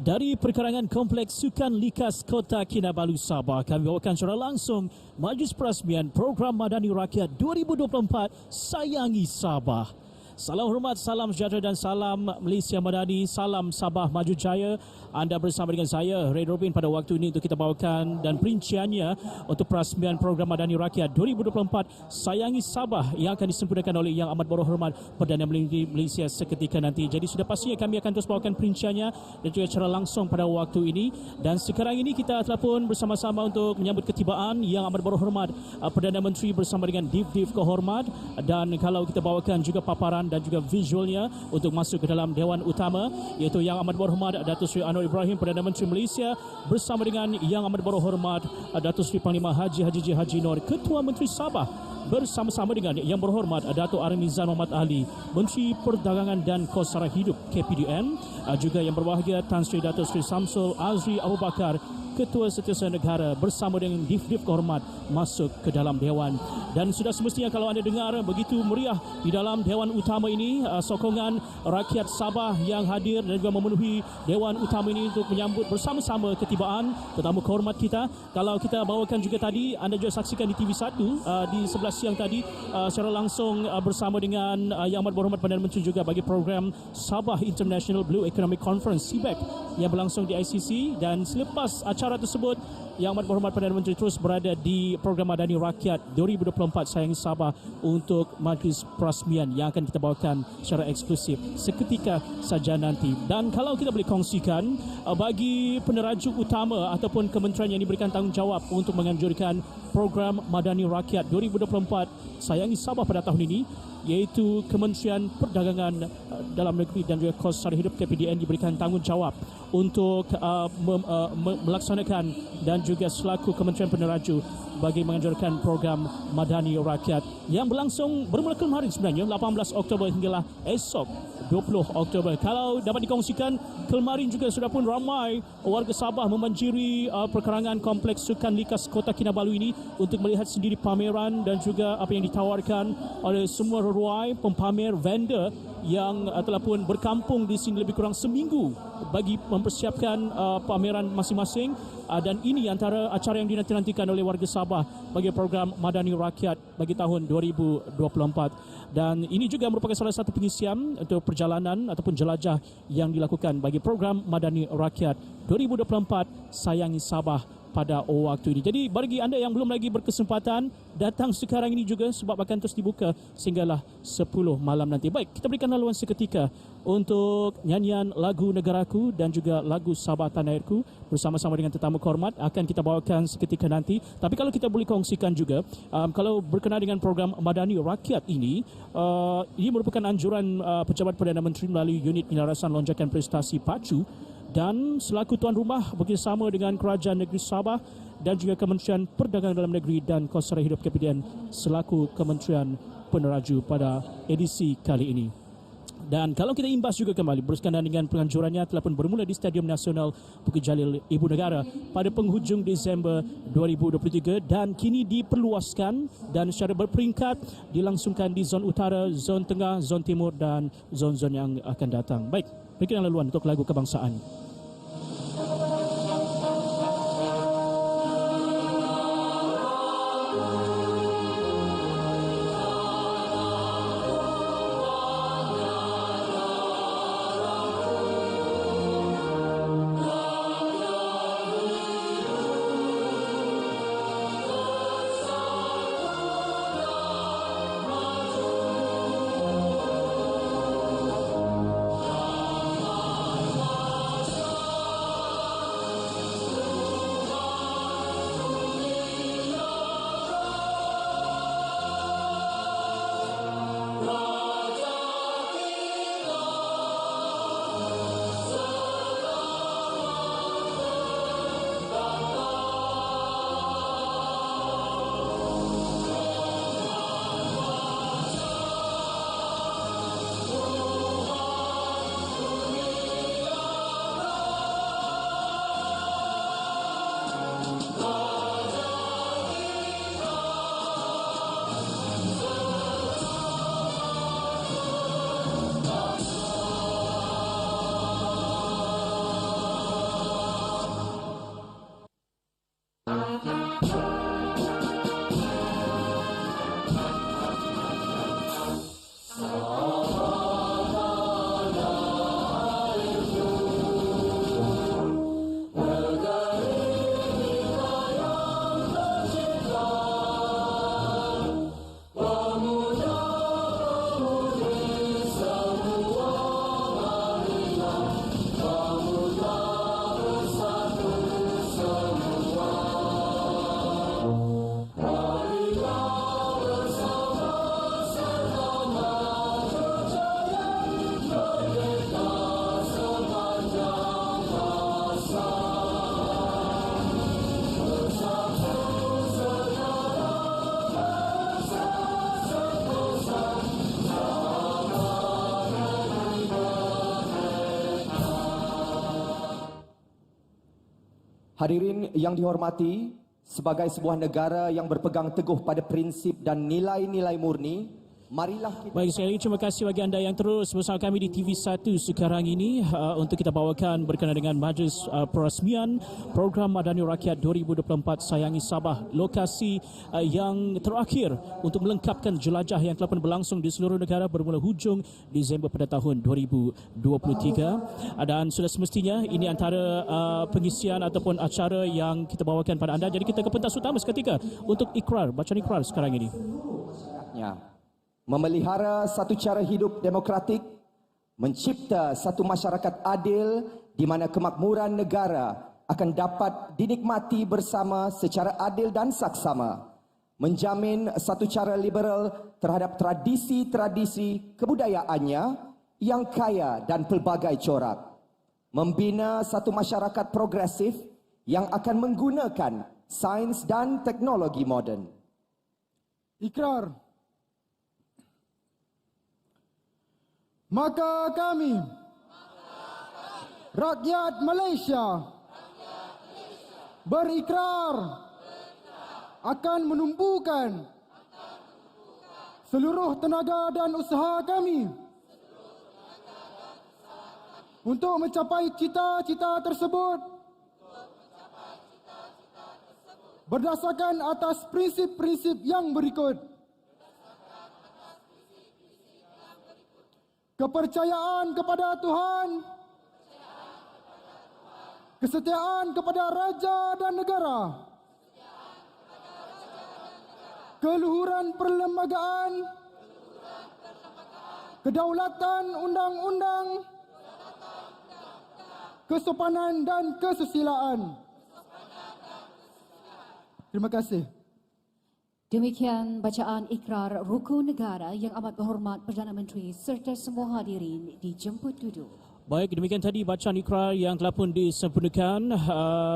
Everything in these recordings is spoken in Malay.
Dari perkarangan Kompleks Sukan Likas Kota Kinabalu Sabah, kami bawakan secara langsung Majlis Perasmian Program Madani Rakyat 2024 Sayangi Sabah. Salam hormat, salam sejahtera dan salam Malaysia Madani, salam Sabah Maju Jaya. Anda bersama dengan saya, Ray Robin, pada waktu ini untuk kita bawakan dan perinciannya untuk perasmian Program Madani Rakyat 2024 Sayangi Sabah yang akan disempurnakan oleh Yang Amat Berhormat Perdana Menteri Malaysia seketika nanti. Jadi sudah pastinya kami akan terus bawakan perinciannya dan juga secara langsung pada waktu ini. Dan sekarang ini kita telah pun bersama-sama untuk menyambut ketibaan Yang Amat Berhormat Perdana Menteri bersama dengan Div-Div Kehormat. Dan kalau kita bawakan juga paparan dan juga visualnya untuk masuk ke dalam Dewan Utama, iaitu Yang Amat Berhormat Datuk Seri Anwar Ibrahim Perdana Menteri Malaysia bersama dengan Yang Amat Berhormat Datuk Seri Panglima Haji Haji Nur Ketua Menteri Sabah bersama-sama dengan Yang Berhormat Datuk Armizan Muhammad Ali Menteri Perdagangan dan Kos Sara Hidup KPDN, juga yang berbahagia Tan Sri Datuk Seri Samsul Azri Abu Bakar Ketua Setiausaha Negara bersama dengan Div-Div Kehormat masuk ke dalam Dewan. Dan sudah semestinya kalau anda dengar begitu meriah di dalam Dewan Utama ini, sokongan rakyat Sabah yang hadir dan juga memenuhi Dewan Utama ini untuk menyambut bersama-sama ketibaan tetamu kehormat kita. Kalau kita bawakan juga tadi, anda juga saksikan di TV1 di 11 siang tadi secara langsung bersama dengan Yang Amat Berhormat Perdana Menteri juga bagi program Sabah International Blue Economic Conference (CBEC) yang berlangsung di ICC. Dan selepas acara tersebut, Yang Amat Berhormat Perdana Menteri terus berada di Program Madani Rakyat 2024 Sayangi Sabah untuk majlis perasmian yang akan kita bawakan secara eksklusif seketika saja nanti. Dan kalau kita boleh kongsikan, bagi penerajuk utama ataupun kementerian yang diberikan tanggungjawab untuk menganjurkan Program Madani Rakyat 2024 Sayangi Sabah pada tahun ini, iaitu Kementerian Perdagangan Dalam Negeri dan juga Kos Sara Hidup KPDN diberikan tanggungjawab untuk melaksanakan dan juga selaku Kementerian Peneraju bagi menganjurkan program Madani Rakyat yang berlangsung bermula kemarin sebenarnya 18 Oktober hinggalah esok 20 Oktober. Kalau dapat dikongsikan, kemarin juga sudah pun ramai warga Sabah membanjiri perkarangan Kompleks Sukan Likas Kota Kinabalu ini untuk melihat sendiri pameran dan juga apa yang ditawarkan oleh semua ruai pempamer vendor yang telah pun berkampung di sini lebih kurang seminggu bagi mempersiapkan pameran masing-masing. Dan ini antara acara yang dinanti-nantikan oleh warga Sabah bagi program Madani Rakyat bagi tahun 2024. Dan ini juga merupakan salah satu pengisian untuk perjalanan ataupun jelajah yang dilakukan bagi program Madani Rakyat 2024 Sayangi Sabah pada waktu ini. Jadi bagi anda yang belum lagi berkesempatan, datang sekarang ini juga sebab akan terus dibuka sehinggalah 10 malam nanti. Baik, kita berikan laluan seketika untuk nyanyian lagu Negaraku dan juga lagu Sabah Tanah Airku bersama-sama dengan tetamu kehormat akan kita bawakan seketika nanti. Tapi kalau kita boleh kongsikan juga, kalau berkenaan dengan program Madani Rakyat ini merupakan anjuran Pejabat Perdana Menteri melalui Unit Penyelarasan Lonjakan Prestasi PACU dan selaku tuan rumah bekerjasama dengan Kerajaan Negeri Sabah dan juga Kementerian Perdagangan Dalam Negeri dan Kos Sara Hidup KPDN selaku Kementerian Peneraju pada edisi kali ini. Dan kalau kita imbas juga kembali berkenaan dengan penganjurannya telah pun bermula di Stadium Nasional Bukit Jalil Ibu Negara pada penghujung Disember 2023 dan kini diperluaskan dan secara berperingkat dilangsungkan di zon utara, zon tengah, zon timur dan zon-zon yang akan datang. Baik, berikan laluan untuk lagu kebangsaan. Hadirin yang dihormati, sebagai sebuah negara yang berpegang teguh pada prinsip dan nilai-nilai murni, marilah kita... Baik, sekali lagi terima kasih bagi anda yang terus bersama kami di TV1 sekarang ini untuk kita bawakan berkenaan dengan majlis perasmian Program Madani Rakyat 2024 Sayangi Sabah, lokasi yang terakhir untuk melengkapkan jelajah yang telah pun berlangsung di seluruh negara bermula hujung Disember pada tahun 2023. Dan sudah semestinya ini antara pengisian ataupun acara yang kita bawakan pada anda. Jadi kita ke pentas utama seketika untuk ikrar, bacaan ikrar sekarang ini. Ya. Memelihara satu cara hidup demokratik, mencipta satu masyarakat adil di mana kemakmuran negara akan dapat dinikmati bersama secara adil dan saksama, menjamin satu cara liberal terhadap tradisi-tradisi kebudayaannya yang kaya dan pelbagai corak, membina satu masyarakat progresif yang akan menggunakan sains dan teknologi moden. Ikrar. Maka kami, rakyat Malaysia, berikrar akan menumpukan seluruh tenaga dan usaha kami untuk mencapai cita-cita tersebut berdasarkan atas prinsip-prinsip yang berikut. Kepercayaan kepada Tuhan, kesetiaan kepada raja dan negara, keluhuran perlembagaan, kedaulatan undang-undang, kesopanan dan kesusilaan. Terima kasih. Demikian bacaan ikrar rukun negara yang amat berhormat Perdana Menteri serta semua hadirin dijemput duduk. Baik, demikian tadi bacaan ikrar yang telah pun disempurnakan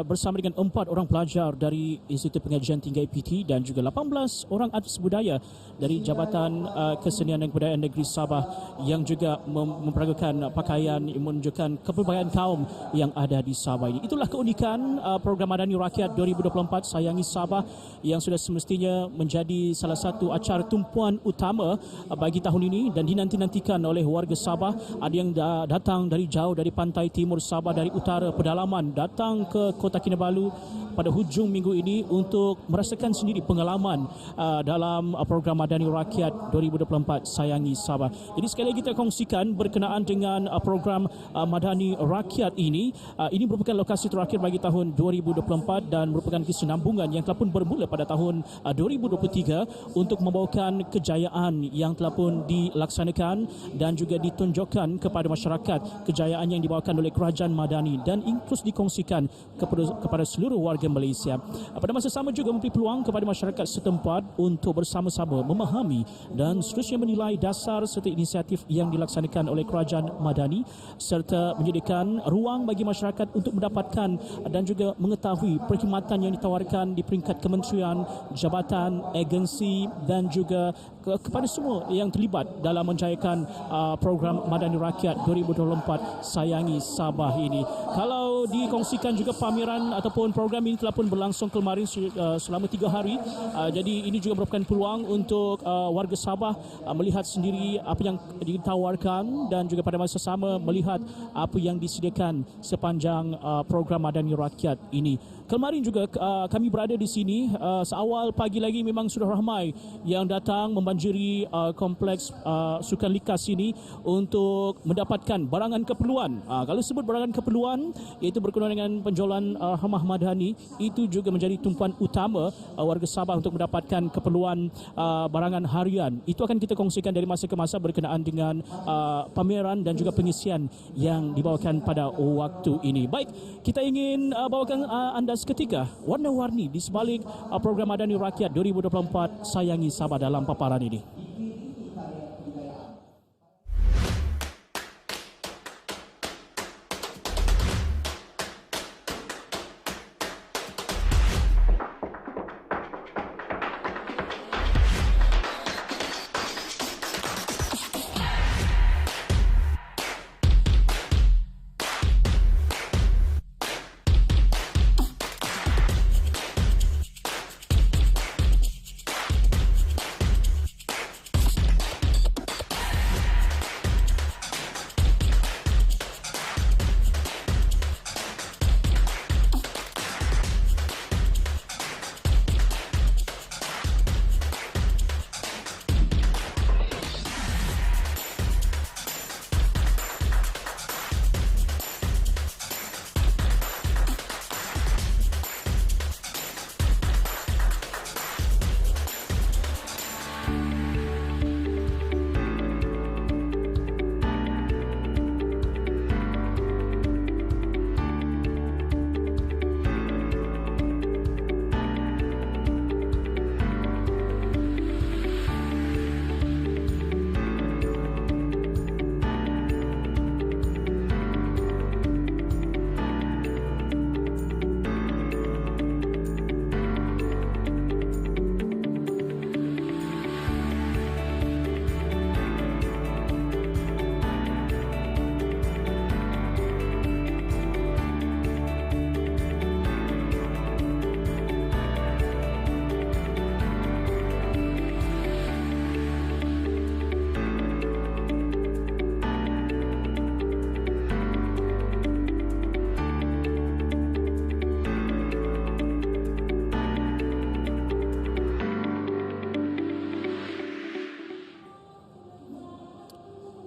bersama dengan 4 orang pelajar dari Institut Pengajian Tinggi IPT dan juga 18 orang artis budaya dari Jabatan Kesenian dan Kebudayaan Negeri Sabah yang juga memperagakan pakaian yang menunjukkan kepelbagaian kaum yang ada di Sabah ini. Itulah keunikan Program Madani Rakyat 2024 Sayangi Sabah yang sudah semestinya menjadi salah satu acara tumpuan utama bagi tahun ini dan dinanti-nantikan oleh warga Sabah. Ada yang datang dari jauh dari pantai timur Sabah, dari utara pedalaman datang ke Kota Kinabalu pada hujung minggu ini untuk merasakan sendiri pengalaman dalam program Madani Rakyat 2024 Sayangi Sabah. Jadi sekali lagi kita kongsikan berkenaan dengan program Madani Rakyat ini merupakan lokasi terakhir bagi tahun 2024 dan merupakan kesinambungan yang telah pun bermula pada tahun 2023 untuk membawakan kejayaan yang telah pun dilaksanakan dan juga ditunjukkan kepada masyarakat, kejayaan yang dibawakan oleh Kerajaan Madani dan terus dikongsikan kepada seluruh warga Malaysia. Pada masa sama juga memberi peluang kepada masyarakat setempat untuk bersama-sama memahami dan seterusnya menilai dasar serta inisiatif yang dilaksanakan oleh Kerajaan Madani serta menyediakan ruang bagi masyarakat untuk mendapatkan dan juga mengetahui perkhidmatan yang ditawarkan di peringkat kementerian, jabatan, agensi dan juga kepada semua yang terlibat dalam menjayakan program Madani Rakyat 2024 Sayangi Sabah ini. Kalau dikongsikan juga pameran ataupun program ini telah pun berlangsung kemarin selama 3 hari. Jadi ini juga merupakan peluang untuk warga Sabah melihat sendiri apa yang ditawarkan dan juga pada masa sama melihat apa yang disediakan sepanjang program Madani Rakyat ini. Kemarin juga kami berada di sini seawal pagi lagi memang sudah ramai yang datang membanjiri kompleks sukan likas ini untuk mendapatkan barangan keperluan. Kalau sebut barangan keperluan iaitu berkenaan dengan penjualan Hamah Madani, itu juga menjadi tumpuan utama warga Sabah untuk mendapatkan keperluan barangan harian. Itu akan kita kongsikan dari masa ke masa berkenaan dengan pameran dan juga pengisian yang dibawakan pada waktu ini. Baik, kita ingin bawakan anda seketika warna-warni di sebalik program Madani Rakyat 2024 Sayangi Sabah dalam paparan ini.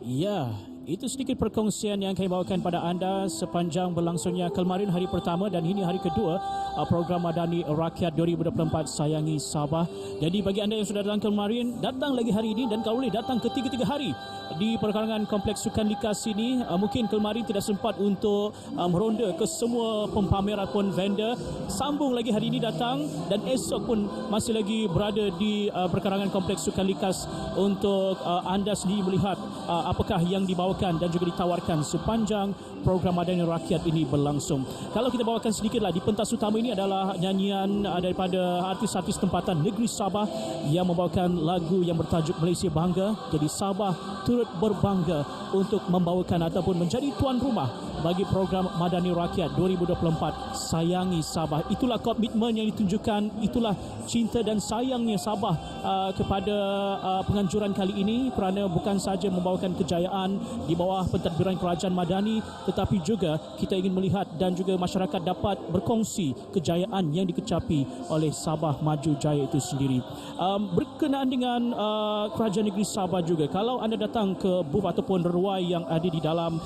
Ya, itu sedikit perkongsian yang kami bawakan pada anda sepanjang berlangsungnya kemarin hari pertama dan ini hari kedua program Madani Rakyat 2024 Sayangi Sabah. Jadi bagi anda yang sudah datang kemarin, datang lagi hari ini dan kalau boleh datang ketiga-tiga hari di perkarangan Kompleks Sukan Likas ini. Mungkin kemarin tidak sempat untuk meronda ke semua pempamer ataupun vendor. Sambung lagi hari ini datang dan esok pun masih lagi berada di perkarangan Kompleks Sukan Likas untuk anda sendiri melihat apakah yang dibawakan dan juga ditawarkan sepanjang program Madani Rakyat ini berlangsung. Kalau kita bawakan sedikitlah, di pentas utama ini adalah nyanyian daripada artis-artis tempatan negeri Sabah yang membawakan lagu yang bertajuk Malaysia Bangga. Jadi Sabah turut berbangga untuk membawakan ataupun menjadi tuan rumah bagi program Madani Rakyat 2024 Sayangi Sabah. Itulah komitmen yang ditunjukkan, itulah cinta dan sayangnya Sabah kepada penganjuran kali ini, kerana bukan sahaja membawakan kejayaan di bawah pentadbiran Kerajaan Madani, tetapi juga kita ingin melihat dan juga masyarakat dapat berkongsi kejayaan yang dikecapi oleh Sabah Maju Jaya itu sendiri. Berkenaan dengan Kerajaan Negeri Sabah juga, kalau anda datang ke booth ataupun reruai yang ada di dalam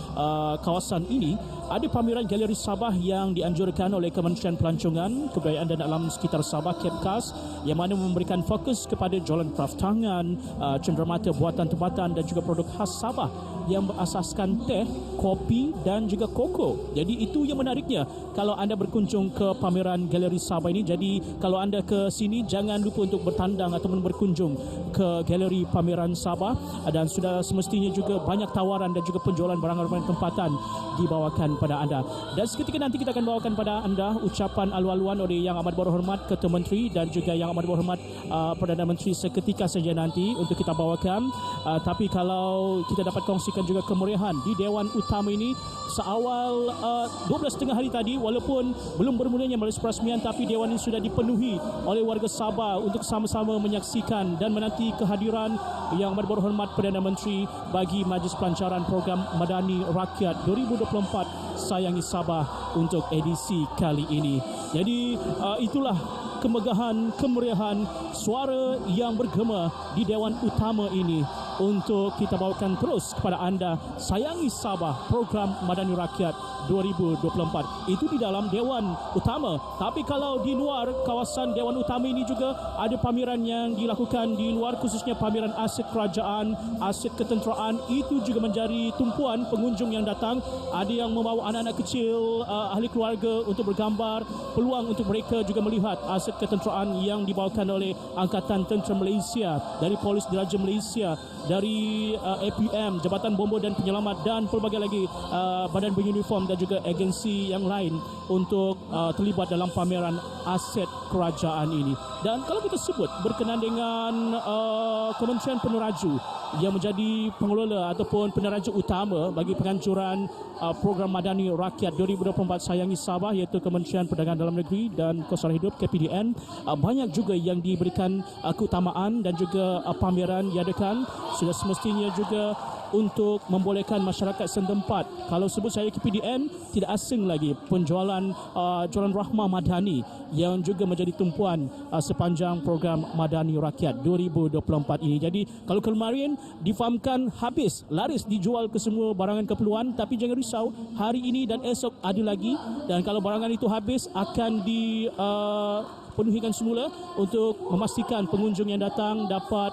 kawasan ini, ada pameran Galeri Sabah yang dianjurkan oleh Kementerian Pelancongan, Kebudayaan dan Alam Sekitar Sabah KEPKAS, yang mana memberikan fokus kepada jualan kraft tangan, cenderamata buatan tempatan dan juga produk khas Sabah yang berasaskan teh, kopi dan juga koko. Jadi itu yang menariknya kalau anda berkunjung ke pameran Galeri Sabah ini. Jadi kalau anda ke sini, jangan lupa untuk bertandang ataupun berkunjung ke Galeri Pameran Sabah, dan sudah semestinya juga banyak tawaran dan juga penjualan barang-barang tempatan dibawakan pada anda. Dan seketika nanti kita akan bawakan pada anda ucapan alu-aluan oleh Yang Amat Berhormat Ketua Menteri dan juga Yang Amat Berhormat Perdana Menteri seketika saja nanti untuk kita bawakan. Tapi kalau kita dapat kongsikan juga kemeriahan di Dewan Utama ini seawal 12.30 hari tadi, walaupun belum bermulanya majlis perasmian, tapi Dewan ini sudah dipenuhi oleh warga Sabah untuk sama-sama menyaksikan dan menanti kehadiran Yang Amat Berhormat Perdana Menteri bagi majlis pelancaran program Madani Rakyat 2024 Sayangi Sabah untuk edisi kali ini. Jadi itulah kemegahan, kemeriahan, suara yang bergema di Dewan Utama ini untuk kita bawakan terus kepada anda Sayangi Sabah program Madani Rakyat 2024. Itu di dalam Dewan Utama. Tapi kalau di luar kawasan Dewan Utama ini juga ada pameran yang dilakukan di luar, khususnya pameran aset kerajaan, aset ketenteraan. Itu juga menjadi tumpuan pengunjung yang datang. Ada yang membawa anak-anak kecil, ahli keluarga untuk bergambar, peluang untuk mereka juga melihat aset ketenteraan yang dibawakan oleh Angkatan Tentera Malaysia, dari Polis Diraja Malaysia, dari APM, Jabatan Bomba dan Penyelamat dan pelbagai lagi badan beruniform dan juga agensi yang lain untuk terlibat dalam pameran aset kerajaan ini. Dan kalau kita sebut berkenaan dengan Kementerian Peneraju yang menjadi pengelola ataupun peneraja utama bagi penganjuran program Madani Rakyat 2024 Sayangi Sabah, iaitu Kementerian Perdagangan Dalam Negeri dan Keselamatan Hidup KPDN, banyak juga yang diberikan keutamaan dan juga pameran diadakan. Sudah semestinya juga untuk membolehkan masyarakat setempat. Kalau sebut saya KPDN, tidak asing lagi penjualan jualan rahmah Madani yang juga menjadi tumpuan sepanjang program Madani Rakyat 2024 ini. Jadi kalau kemarin difahamkan habis, laris dijual ke semua barangan keperluan, tapi jangan risau, hari ini dan esok ada lagi, dan kalau barangan itu habis akan penuhikan semula untuk memastikan pengunjung yang datang dapat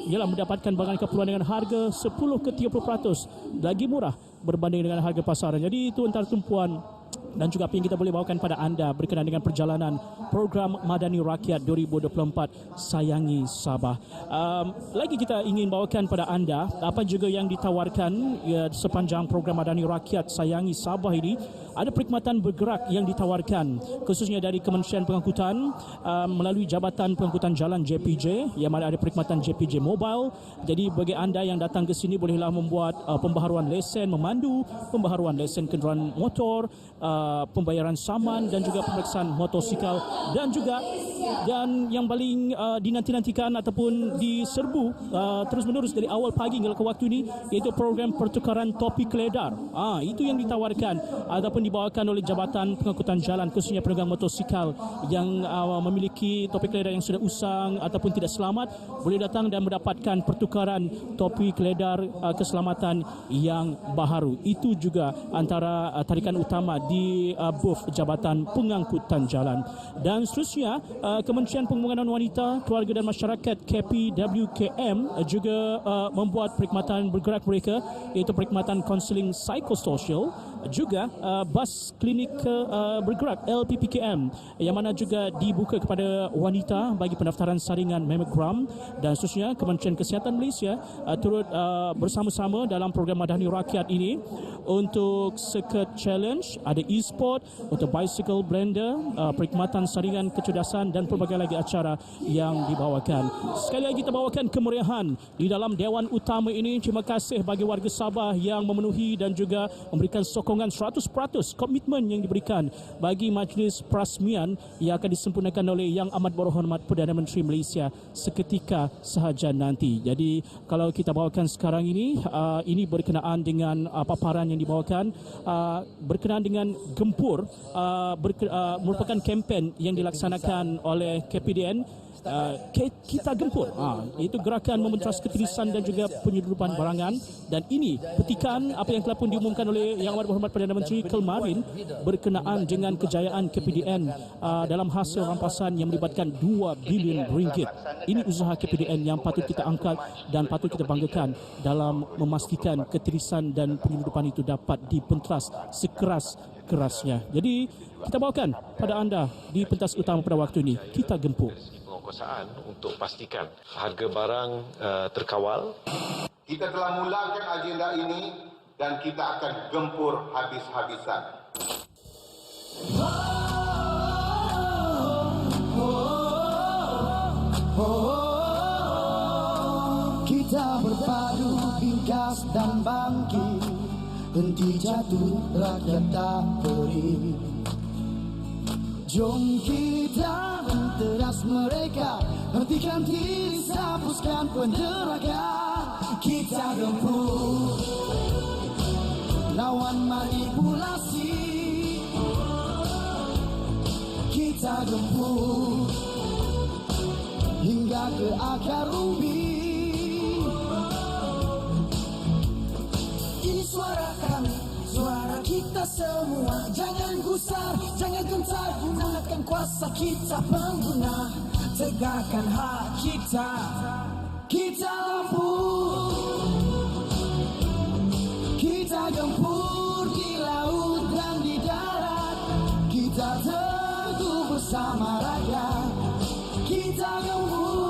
mendapatkan barangan keperluan dengan harga 10 ke 30% lagi murah berbanding dengan harga pasaran. Jadi itu antara tumpuan dan juga apa yang kita boleh bawakan pada anda berkenaan dengan perjalanan program Madani Rakyat 2024 Sayangi Sabah. Lagi kita ingin bawakan pada anda apa juga yang ditawarkan sepanjang program Madani Rakyat Sayangi Sabah ini. Ada perkhidmatan bergerak yang ditawarkan khususnya dari Kementerian Pengangkutan melalui Jabatan Pengangkutan Jalan JPJ, yang mana ada perkhidmatan JPJ Mobile. Jadi bagi anda yang datang ke sini bolehlah membuat pembaharuan lesen memandu, pembaharuan lesen kenderaan motor, pembayaran saman dan juga pemeriksaan motosikal, dan yang paling dinanti-nantikan ataupun diserbu terus-menerus dari awal pagi hingga ke waktu ini, iaitu program pertukaran topi keledar. Itu yang ditawarkan ataupun dibawakan oleh Jabatan Pengangkutan Jalan, khususnya penunggang motosikal yang memiliki topi keledar yang sudah usang ataupun tidak selamat, boleh datang dan mendapatkan pertukaran topi keledar keselamatan yang baharu. Itu juga antara tarikan utama di booth Jabatan Pengangkutan Jalan. Dan seterusnya, Kementerian Pembangunan Wanita, Keluarga dan Masyarakat KPWKM juga membuat perkhidmatan bergerak mereka, iaitu perkhidmatan kaunseling psikososial, juga bas klinik bergerak LPPKM yang mana juga dibuka kepada wanita bagi pendaftaran saringan mammogram. Dan seterusnya, Kementerian Kesihatan Malaysia turut bersama-sama dalam program Madani Rakyat ini untuk Circuit Challenge, ada e-sport, untuk bicycle blender, perkhidmatan saringan kecerdasan dan pelbagai lagi acara yang dibawakan. Sekali lagi kita bawakan kemeriahan di dalam Dewan Utama ini. Terima kasih bagi warga Sabah yang memenuhi dan juga memberikan sokongan 100% komitmen yang diberikan bagi majlis perasmian yang akan disempurnakan oleh Yang Amat Berhormat Perdana Menteri Malaysia seketika sahaja nanti. Jadi kalau kita bawakan sekarang ini berkenaan dengan paparan yang dibawakan berkenaan dengan gempur, merupakan kempen yang dilaksanakan oleh KPDN. Kita Gempur, itu gerakan mementeras ketirisan dan juga penyeludupan barangan. Dan ini petikan apa yang telah pun diumumkan oleh Yang Amat Berhormat Perdana Menteri kemarin berkenaan dengan kejayaan KPDN dalam hasil rampasan yang melibatkan 2 bilion ringgit. Ini usaha KPDN yang patut kita angkat dan patut kita banggakan dalam memastikan ketirisan dan penyeludupan itu dapat dipenteras sekeras-kerasnya. Jadi kita bawakan pada anda di pentas utama pada waktu ini, Kita Gempur. Penguasaan untuk pastikan harga barang terkawal. Kita telah mulakan agenda ini dan kita akan gempur habis-habisan. Kita berpadu bingkas dan bangkit, henti jatuh rakyat tak beri. Jom kita menteras mereka, hentikan diri, hapuskan penderakan. Kita gempur lawan manipulasi. Kita gempur hingga ke akar umbi. Ini suara kami, suara kita semua. Jangan gusar, jangan gentar, gunakan kuasa kita pengguna. Tegakkan hak kita, kita gempur. Kita gempur di laut dan di darat. Kita teguh bersama rakyat. Kita gempur.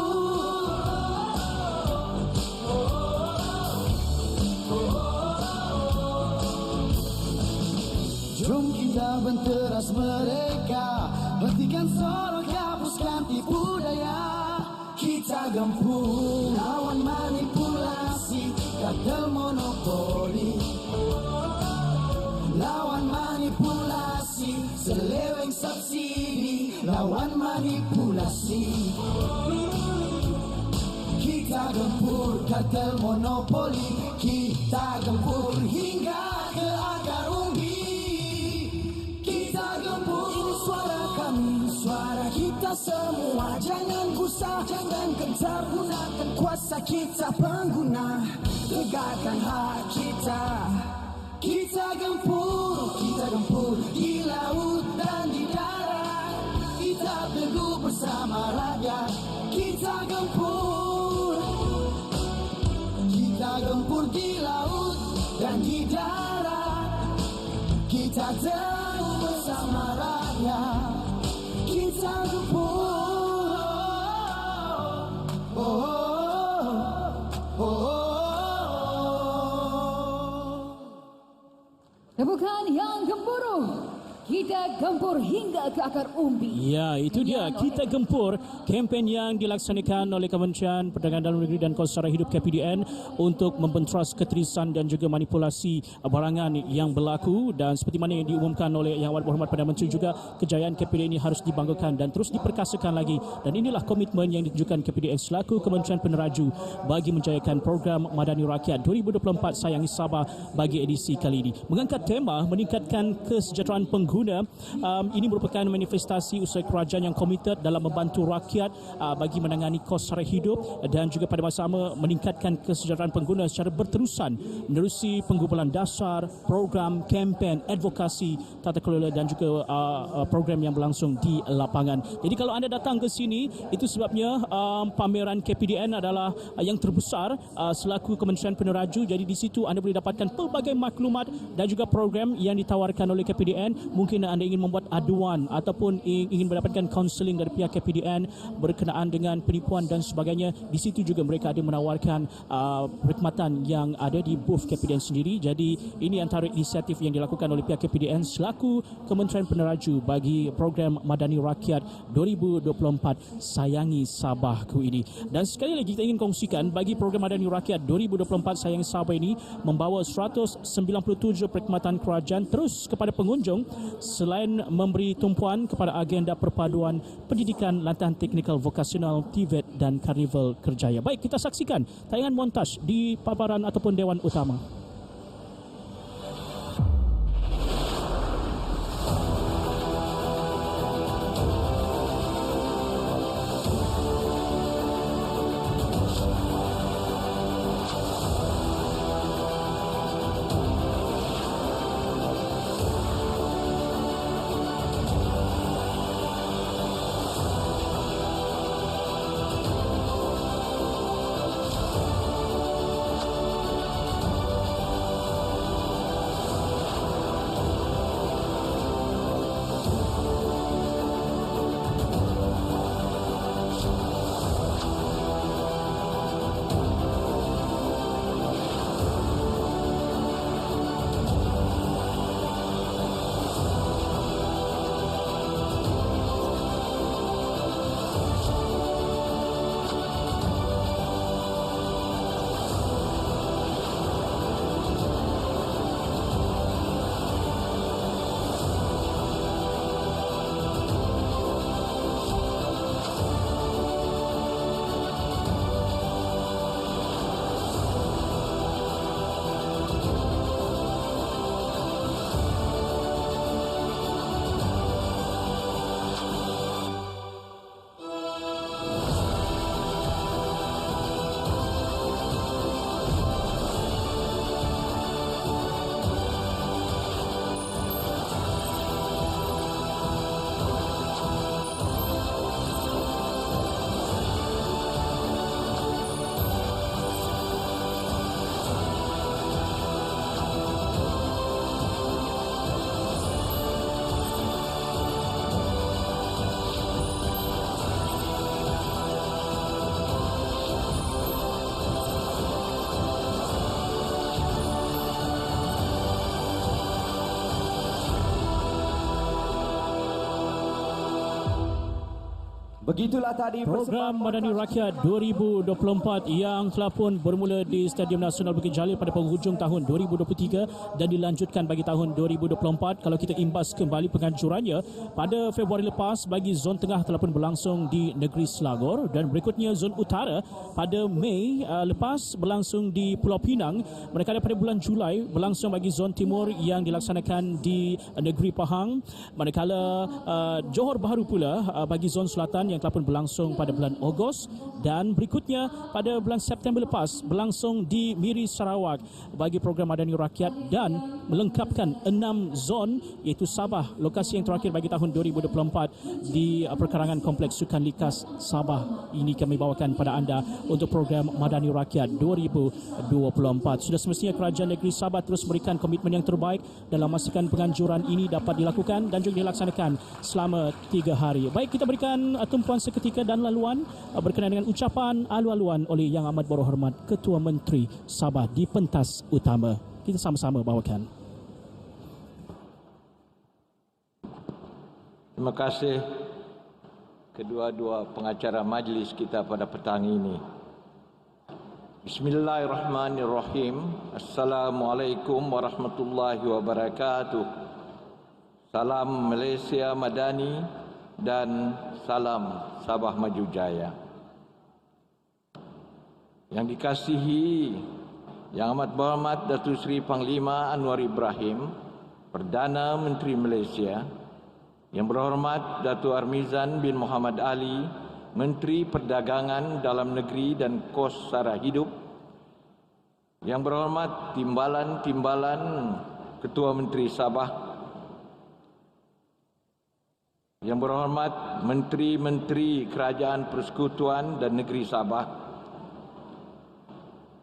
Jom kita benteras mereka, hentikan sorok, hapuskan tipu daya. Kita gempur lawan manipulasi, kartel monopoli. Lawan manipulasi, seleweng subsidi. Lawan manipulasi, kita gempur kartel monopoli. Kita gempur hingga ke akar umbi. Kita gempur, ini suara kami, suara kita semua. Jangan gusar, jangan gentar, gunakan kuasa kita pengguna. Tegakkan hak kita, kita gempur di laut dan di darat. Kita teguh bersama rakyat. Kita gempur di laut dan di darat. Kita teguh bersama rakyat. Kita gempur. Tepukan yang gemuruh. Kita gempur hingga ke akar umbi. Ya, itu dia. Kita gempur kempen yang dilaksanakan oleh Kementerian Perdagangan Dalam Negeri dan Kos-Sara Hidup KPDN untuk membentras keterisan dan juga manipulasi barangan yang berlaku, dan seperti mana yang diumumkan oleh Yang Amat Berhormat Perdana Menteri juga, kejayaan KPDN ini harus dibanggakan dan terus diperkasakan lagi, dan inilah komitmen yang ditunjukkan KPDN selaku Kementerian Peneraju bagi menjayakan program Madani Rakyat 2024 Sayangi Sabah bagi edisi kali ini. Mengangkat tema meningkatkan kesejahteraan pengguna. Ini merupakan manifestasi usaha kerajaan yang komited dalam membantu rakyat bagi menangani kos sara hidup dan juga pada masa sama meningkatkan kesejahteraan pengguna secara berterusan menerusi penggubalan dasar, program, kempen, advokasi, tata kelola dan juga program yang berlangsung di lapangan. Jadi kalau anda datang ke sini, itu sebabnya pameran KPDN adalah yang terbesar selaku Kementerian Peneraju. Jadi di situ anda boleh dapatkan pelbagai maklumat dan juga program yang ditawarkan oleh KPDN. Mungkin anda ingin membuat aduan ataupun ingin mendapatkan kaunseling dari pihak KPDN berkenaan dengan penipuan dan sebagainya. Di situ juga mereka ada menawarkan perkhidmatan yang ada di booth KPDN sendiri. Jadi ini antara inisiatif yang dilakukan oleh pihak KPDN selaku Kementerian Peneraju bagi program Madani Rakyat 2024 Sayangi Sabahku ini. Dan sekali lagi kita ingin kongsikan bagi program Madani Rakyat 2024 Sayangi Sabah ini membawa 197 perkhidmatan kerajaan terus kepada pengunjung, selain memberi tumpuan kepada agenda perpaduan pendidikan latihan teknikal vokasional, TVET dan Karnival Kerjaya. Baik, kita saksikan tayangan montaj di paparan ataupun Dewan Utama. Begitulah tadi program Madani Rakyat 2024 yang telah pun bermula di Stadium Nasional Bukit Jalil pada penghujung tahun 2023 dan dilanjutkan bagi tahun 2024. Kalau kita imbas kembali penganjurannya pada Februari lepas, bagi zon tengah telah pun berlangsung di Negeri Selangor, dan berikutnya zon utara pada Mei lepas berlangsung di Pulau Pinang, manakala pada bulan Julai berlangsung bagi zon timur yang dilaksanakan di Negeri Pahang, manakala Johor Bahru pula bagi zon selatan yang telah pun berlangsung pada bulan Ogos, dan berikutnya pada bulan September lepas berlangsung di Miri Sarawak bagi program Madani Rakyat, dan melengkapkan 6 zon iaitu Sabah, lokasi yang terakhir bagi tahun 2024 di perkarangan Kompleks Sukan Likas Sabah. Ini kami bawakan pada anda untuk program Madani Rakyat 2024. Sudah semestinya Kerajaan Negeri Sabah terus memberikan komitmen yang terbaik dalam memastikan penganjuran ini dapat dilakukan dan juga dilaksanakan selama 3 hari. Baik, kita berikan tumpuan seketika dan laluan berkenaan dengan ucapan alu-aluan oleh Yang Amat Berhormat Ketua Menteri Sabah di pentas utama. Kita sama-sama bawakan. Terima kasih kedua-dua pengacara majlis kita pada petang ini. Bismillahirrahmanirrahim. Assalamualaikum warahmatullahi wabarakatuh. Salam Malaysia Madani dan salam Sabah Maju Jaya. Yang dikasihi Yang Amat Berhormat Datuk Seri Panglima Anwar Ibrahim, Perdana Menteri Malaysia, Yang Berhormat Datuk Armizan bin Muhammad Ali, Menteri Perdagangan Dalam Negeri dan Kos Sara Hidup, Yang Berhormat Timbalan-Timbalan Ketua Menteri Sabah, Yang Berhormat Menteri-Menteri Kerajaan Persekutuan dan Negeri Sabah,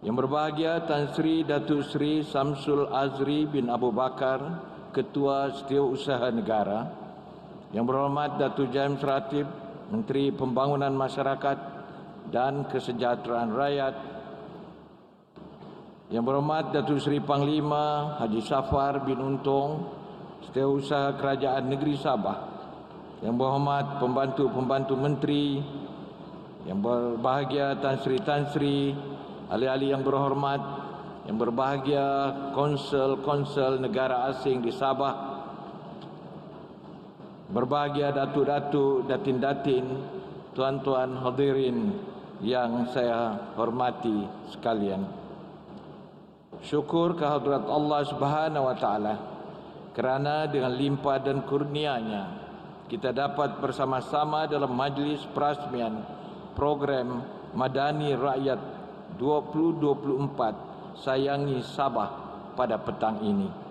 Yang Berbahagia Tan Sri Datuk Seri Samsul Azri bin Abu Bakar, Ketua Setiausaha Negara, Yang Berhormat Datuk James Ratib, Menteri Pembangunan Masyarakat dan Kesejahteraan Rakyat, Yang Berhormat Datuk Seri Panglima Haji Safar bin Untung, Setiausaha Kerajaan Negeri Sabah, Yang Berhormat Pembantu-Pembantu Menteri, Yang Berbahagia Tan Sri, ahli-ahli yang berhormat, Yang Berbahagia Konsul Negara Asing di Sabah, berbahagia datuk-datuk, datin-datin, tuan-tuan hadirin yang saya hormati sekalian. Syukur kehadrat Allah Subhanahu wa taala kerana dengan limpah dan kurnia-Nya kita dapat bersama-sama dalam majlis perasmian program Madani Rakyat 2024 Sayangi Sabah pada petang ini.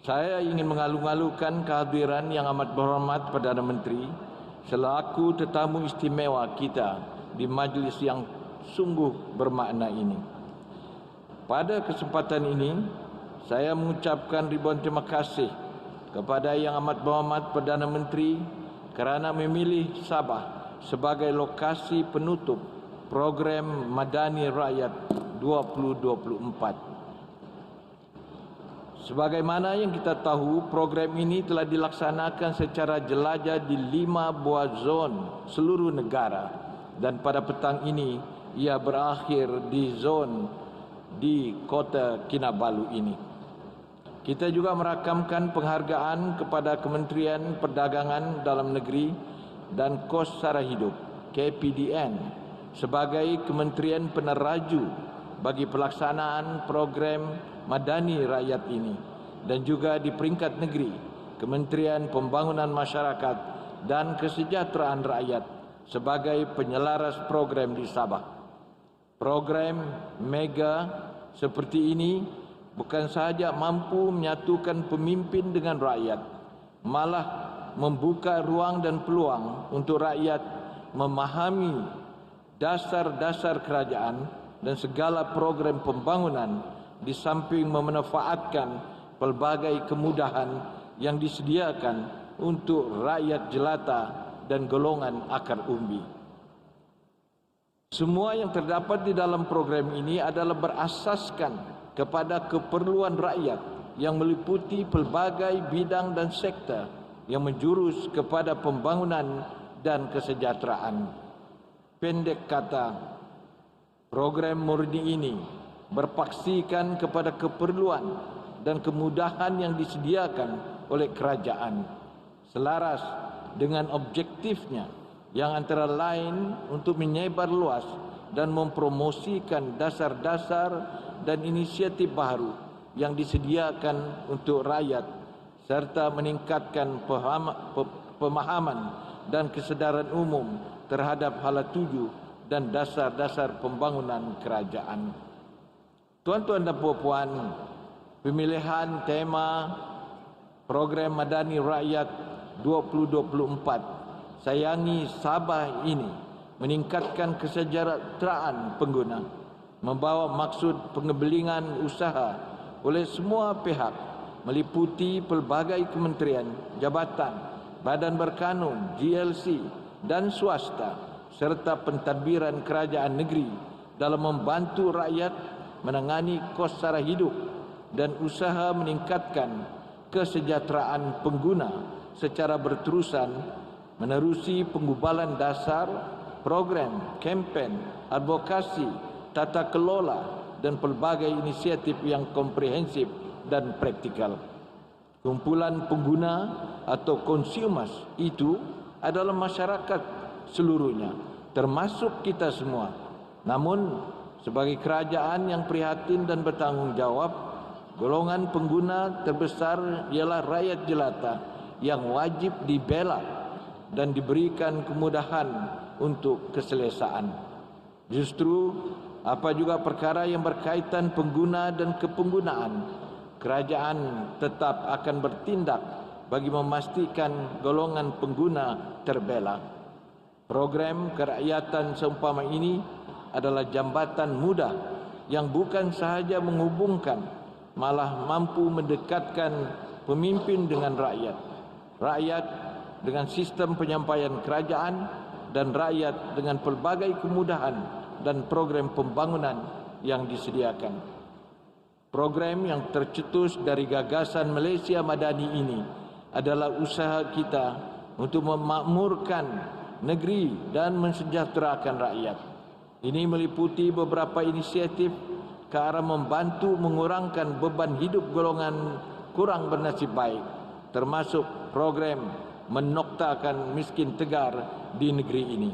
Saya ingin mengalu-alukan kehadiran Yang Amat Berhormat Perdana Menteri selaku tetamu istimewa kita di majlis yang sungguh bermakna ini. Pada kesempatan ini, saya mengucapkan ribuan terima kasih kepada Yang Amat Berhormat Perdana Menteri kerana memilih Sabah sebagai lokasi penutup program Madani Rakyat 2024. Sebagaimana yang kita tahu, program ini telah dilaksanakan secara jelajah di 5 buah zon seluruh negara dan pada petang ini ia berakhir di zon di Kota Kinabalu ini. Kita juga merakamkan penghargaan kepada Kementerian Perdagangan Dalam Negeri dan Kos Sara Hidup KPDN sebagai kementerian peneraju bagi pelaksanaan program Madani Rakyat ini, dan juga di peringkat negeri Kementerian Pembangunan Masyarakat dan Kesejahteraan Rakyat sebagai penyelaras program di Sabah. Program mega seperti ini bukan sahaja mampu menyatukan pemimpin dengan rakyat, malah membuka ruang dan peluang untuk rakyat memahami dasar-dasar kerajaan dan segala program pembangunan di samping memanfaatkan pelbagai kemudahan yang disediakan untuk rakyat jelata dan golongan akar umbi. Semua yang terdapat di dalam program ini adalah berasaskan kepada keperluan rakyat yang meliputi pelbagai bidang dan sektor yang menjurus kepada pembangunan dan kesejahteraan. Pendek kata, program murni ini berpaksikan kepada keperluan dan kemudahan yang disediakan oleh kerajaan, selaras dengan objektifnya yang antara lain untuk menyebar luas dan mempromosikan dasar-dasar dan inisiatif baru yang disediakan untuk rakyat serta meningkatkan pemahaman dan kesedaran umum terhadap hala tuju dan dasar-dasar pembangunan kerajaan. Tuan-tuan dan puan-puan, pemilihan tema program Madani Rakyat 2024 Sayangi Sabah ini meningkatkan kesejahteraan pengguna, membawa maksud pengembelingan usaha oleh semua pihak meliputi pelbagai kementerian, jabatan, badan berkanun, GLC dan swasta serta pentadbiran kerajaan negeri dalam membantu rakyat menangani kos sara hidup dan usaha meningkatkan kesejahteraan pengguna secara berterusan menerusi penggubalan dasar, program, kempen, advokasi, tata kelola dan pelbagai inisiatif yang komprehensif dan praktikal. Kumpulan pengguna atau consumers itu adalah masyarakat seluruhnya, termasuk kita semua. Namun, sebagai kerajaan yang prihatin dan bertanggungjawab, golongan pengguna terbesar ialah rakyat jelata yang wajib dibela dan diberikan kemudahan untuk keselesaan. Justru, apa juga perkara yang berkaitan pengguna dan kepenggunaan, kerajaan tetap akan bertindak bagi memastikan golongan pengguna terbela. Program kerakyatan seumpama ini adalah jambatan mudah yang bukan sahaja menghubungkan, malah mampu mendekatkan pemimpin dengan rakyat, rakyat dengan sistem penyampaian kerajaan, dan rakyat dengan pelbagai kemudahan dan program pembangunan yang disediakan. Program yang tercetus dari gagasan Malaysia Madani ini adalah usaha kita untuk memakmurkan negeri dan mensejahterakan rakyat. Ini meliputi beberapa inisiatif ke arah membantu mengurangkan beban hidup golongan kurang bernasib baik, termasuk program menoktakan miskin tegar di negeri ini.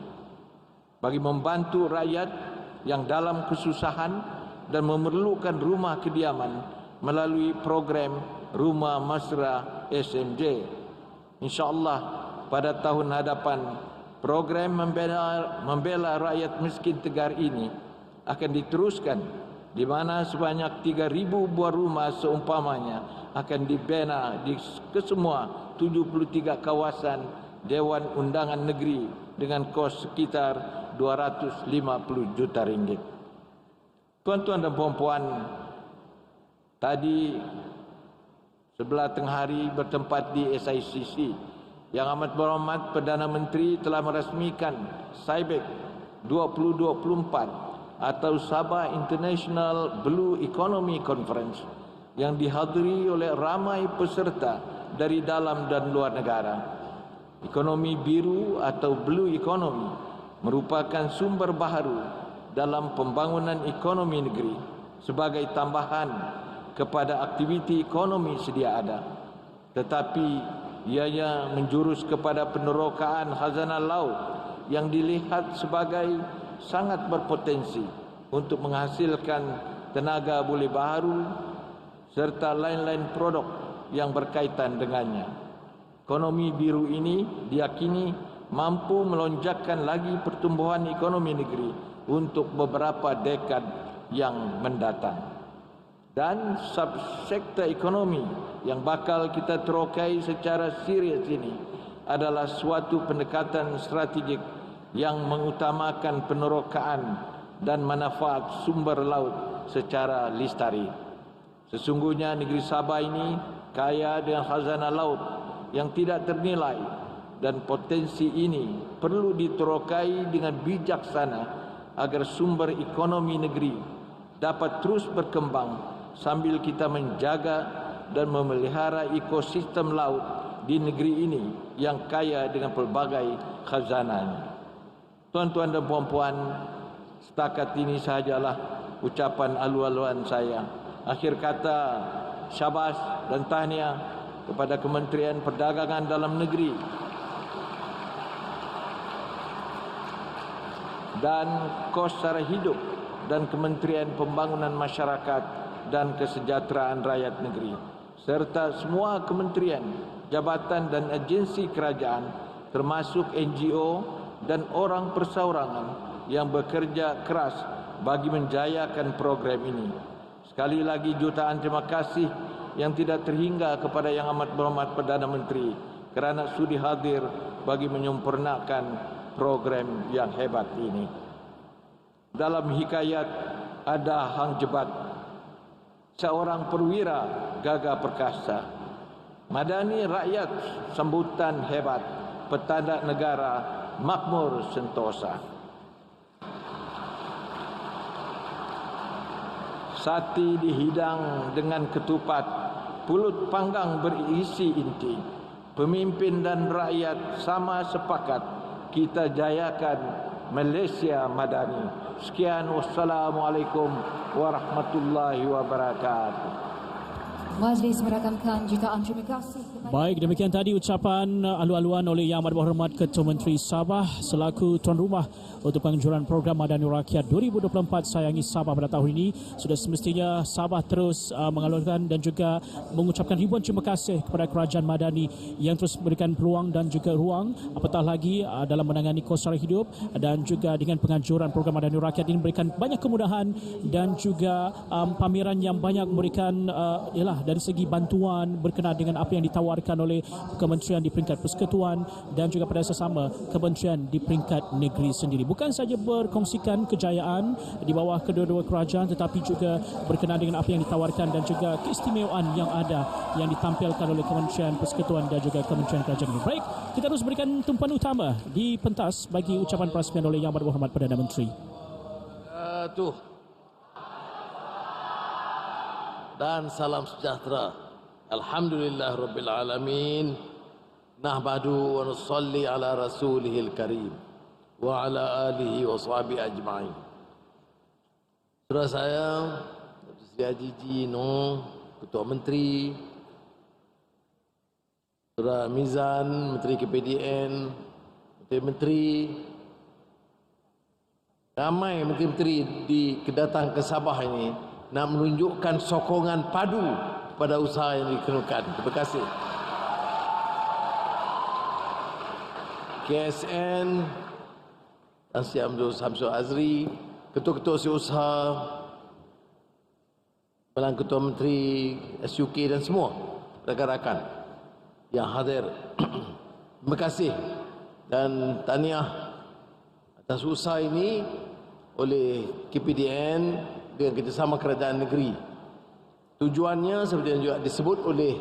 Bagi membantu rakyat yang dalam kesusahan dan memerlukan rumah kediaman melalui program Rumah Mesra SMJ. InsyaAllah pada tahun hadapan, program membela rakyat miskin tegar ini akan diteruskan, di mana sebanyak 3,000 buah rumah seumpamanya akan dibina di kesemua 73 kawasan Dewan Undangan Negeri dengan kos sekitar 250 juta ringgit. Tuan-tuan dan puan-puan, tadi sebelah tengah hari bertempat di SICC, Yang Amat Berhormat Perdana Menteri telah merasmikan SAIBEC 2024 atau Sabah International Blue Economy Conference yang dihadiri oleh ramai peserta dari dalam dan luar negara. Ekonomi biru atau Blue Economy merupakan sumber baharu dalam pembangunan ekonomi negeri sebagai tambahan kepada aktiviti ekonomi sedia ada. Tetapi ianya menjurus kepada penerokaan khazanah laut yang dilihat sebagai sangat berpotensi untuk menghasilkan tenaga boleh baharu serta lain-lain produk yang berkaitan dengannya. Ekonomi biru ini diyakini mampu melonjakkan lagi pertumbuhan ekonomi negeri untuk beberapa dekad yang mendatang. Dan subsektor ekonomi yang bakal kita terokai secara serius ini adalah suatu pendekatan strategik yang mengutamakan penerokaan dan manfaat sumber laut secara lestari. Sesungguhnya negeri Sabah ini kaya dengan khazanah laut yang tidak ternilai, dan potensi ini perlu diterokai dengan bijaksana agar sumber ekonomi negeri dapat terus berkembang sambil kita menjaga dan memelihara ekosistem laut di negeri ini yang kaya dengan pelbagai khazanahnya. Tuan-tuan dan puan-puan, setakat ini sahajalah ucapan alu-aluan saya. Akhir kata, syabas dan tahniah kepada Kementerian Perdagangan Dalam Negeri dan Kos Sara Hidup dan Kementerian Pembangunan Masyarakat dan Kesejahteraan Rakyat Negeri serta semua kementerian, jabatan dan agensi kerajaan termasuk NGO dan orang perseorangan yang bekerja keras bagi menjayakan program ini. Sekali lagi jutaan terima kasih yang tidak terhingga kepada Yang Amat Berhormat Perdana Menteri kerana sudi hadir bagi menyempurnakan program yang hebat ini. Dalam hikayat ada Hang Jebat, seorang perwira gagah perkasa. Madani rakyat sambutan hebat, petanda negara makmur sentosa. Sati dihidang dengan ketupat, pulut panggang berisi inti, pemimpin dan rakyat sama sepakat kita jayakan Malaysia Madani. Sekian, wassalamualaikum warahmatullahi wabarakatuh. Majlis merakamkan jutaan terima kasih kepada Baik, demikian tadi ucapan alu-aluan oleh Yang Amat Berhormat Ketua Menteri Sabah selaku tuan rumah untuk penganjuran program Madani Rakyat 2024 Sayangi Sabah pada tahun ini. Sudah semestinya Sabah terus mengalurkan dan juga mengucapkan ribuan terima kasih kepada Kerajaan Madani yang terus memberikan peluang dan juga ruang, apatah lagi dalam menangani kos sara hidup, dan juga dengan penganjuran program Madani Rakyat ini memberikan banyak kemudahan dan juga pameran yang banyak memberikan dari segi bantuan berkenaan dengan apa yang ditawarkan oleh kementerian di peringkat persekutuan dan juga pada sesama kementerian di peringkat negeri sendiri. Bukan saja berkongsikan kejayaan di bawah kedua-dua kerajaan, tetapi juga berkenaan dengan apa yang ditawarkan dan juga keistimewaan yang ada yang ditampilkan oleh Kementerian Persekutuan dan juga Kementerian Kerajaan ini. Baik, kita terus berikan tumpuan utama di pentas bagi ucapan perasmian oleh Yang Amat Berhormat Perdana Menteri. Dan salam sejahtera. Alhamdulillah Rabbil Alamin. Nahmadu wa nusalli ala rasulihil karim wa ala alihi wa sahbihi ajma'in. Saudara saya, Dr. Sri Haji Jino, Ketua Menteri, Saudara Mizan, Menteri KPDN, Menteri-Menteri, ramai Menteri-Menteri kedatang ke Sabah ini nak menunjukkan sokongan padu pada usaha yang dikemukakan. Terima kasih. KSN, Tan Sri Abdul Samsul Azri, ketua-ketua usaha, Kepala Ketua Menteri, SUK dan semua rakan-rakan yang hadir. Terima kasih dan tahniah atas usaha ini oleh KPDN dengan kerjasama kerajaan negeri. Tujuannya seperti yang juga disebut oleh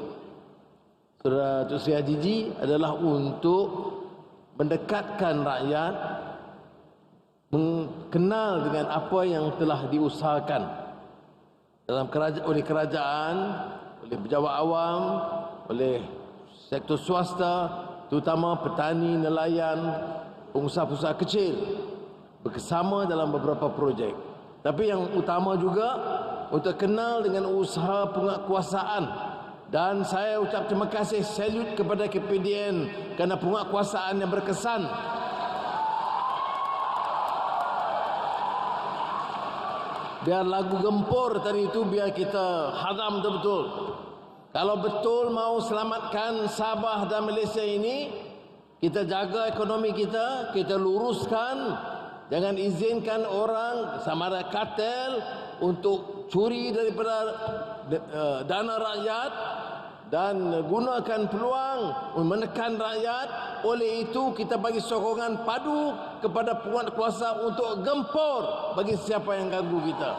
Saudara Tun Sri Haji Ji adalah untuk mendekatkan rakyat, mengenal dengan apa yang telah diusahakan oleh kerajaan, oleh pejabat awam, oleh sektor swasta, terutama petani, nelayan, pengusaha-pengusaha kecil bersama dalam beberapa projek. Tapi yang utama juga untuk kenal dengan usaha penguatkuasaan. Dan saya ucap terima kasih, salut kepada KPDN kerana penguatkuasaan yang berkesan. Biar lagu gempur tadi itu biar kita hadam betul-betul. Kalau betul mau selamatkan Sabah dan Malaysia ini, kita jaga ekonomi kita, kita luruskan. Jangan izinkan orang sama ada kartel untuk curi daripada dana rakyat dan gunakan peluang menekan rakyat. Oleh itu kita bagi sokongan padu kepada penguatkuasa untuk gempur bagi siapa yang ganggu kita.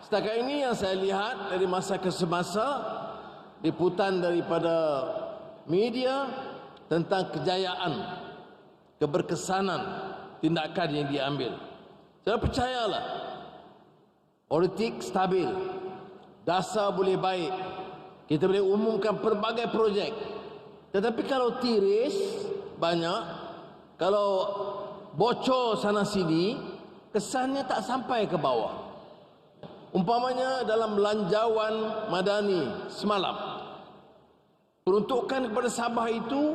Setakat ini yang saya lihat dari masa ke semasa, liputan daripada media tentang kejayaan, keberkesanan tindakan yang diambil. Saya percayalah, politik stabil, dasar boleh baik, kita boleh umumkan pelbagai projek. Tetapi kalau tiris banyak, kalau bocor sana sini, kesannya tak sampai ke bawah. Umpamanya dalam belanjawan Madani semalam, peruntukan kepada Sabah itu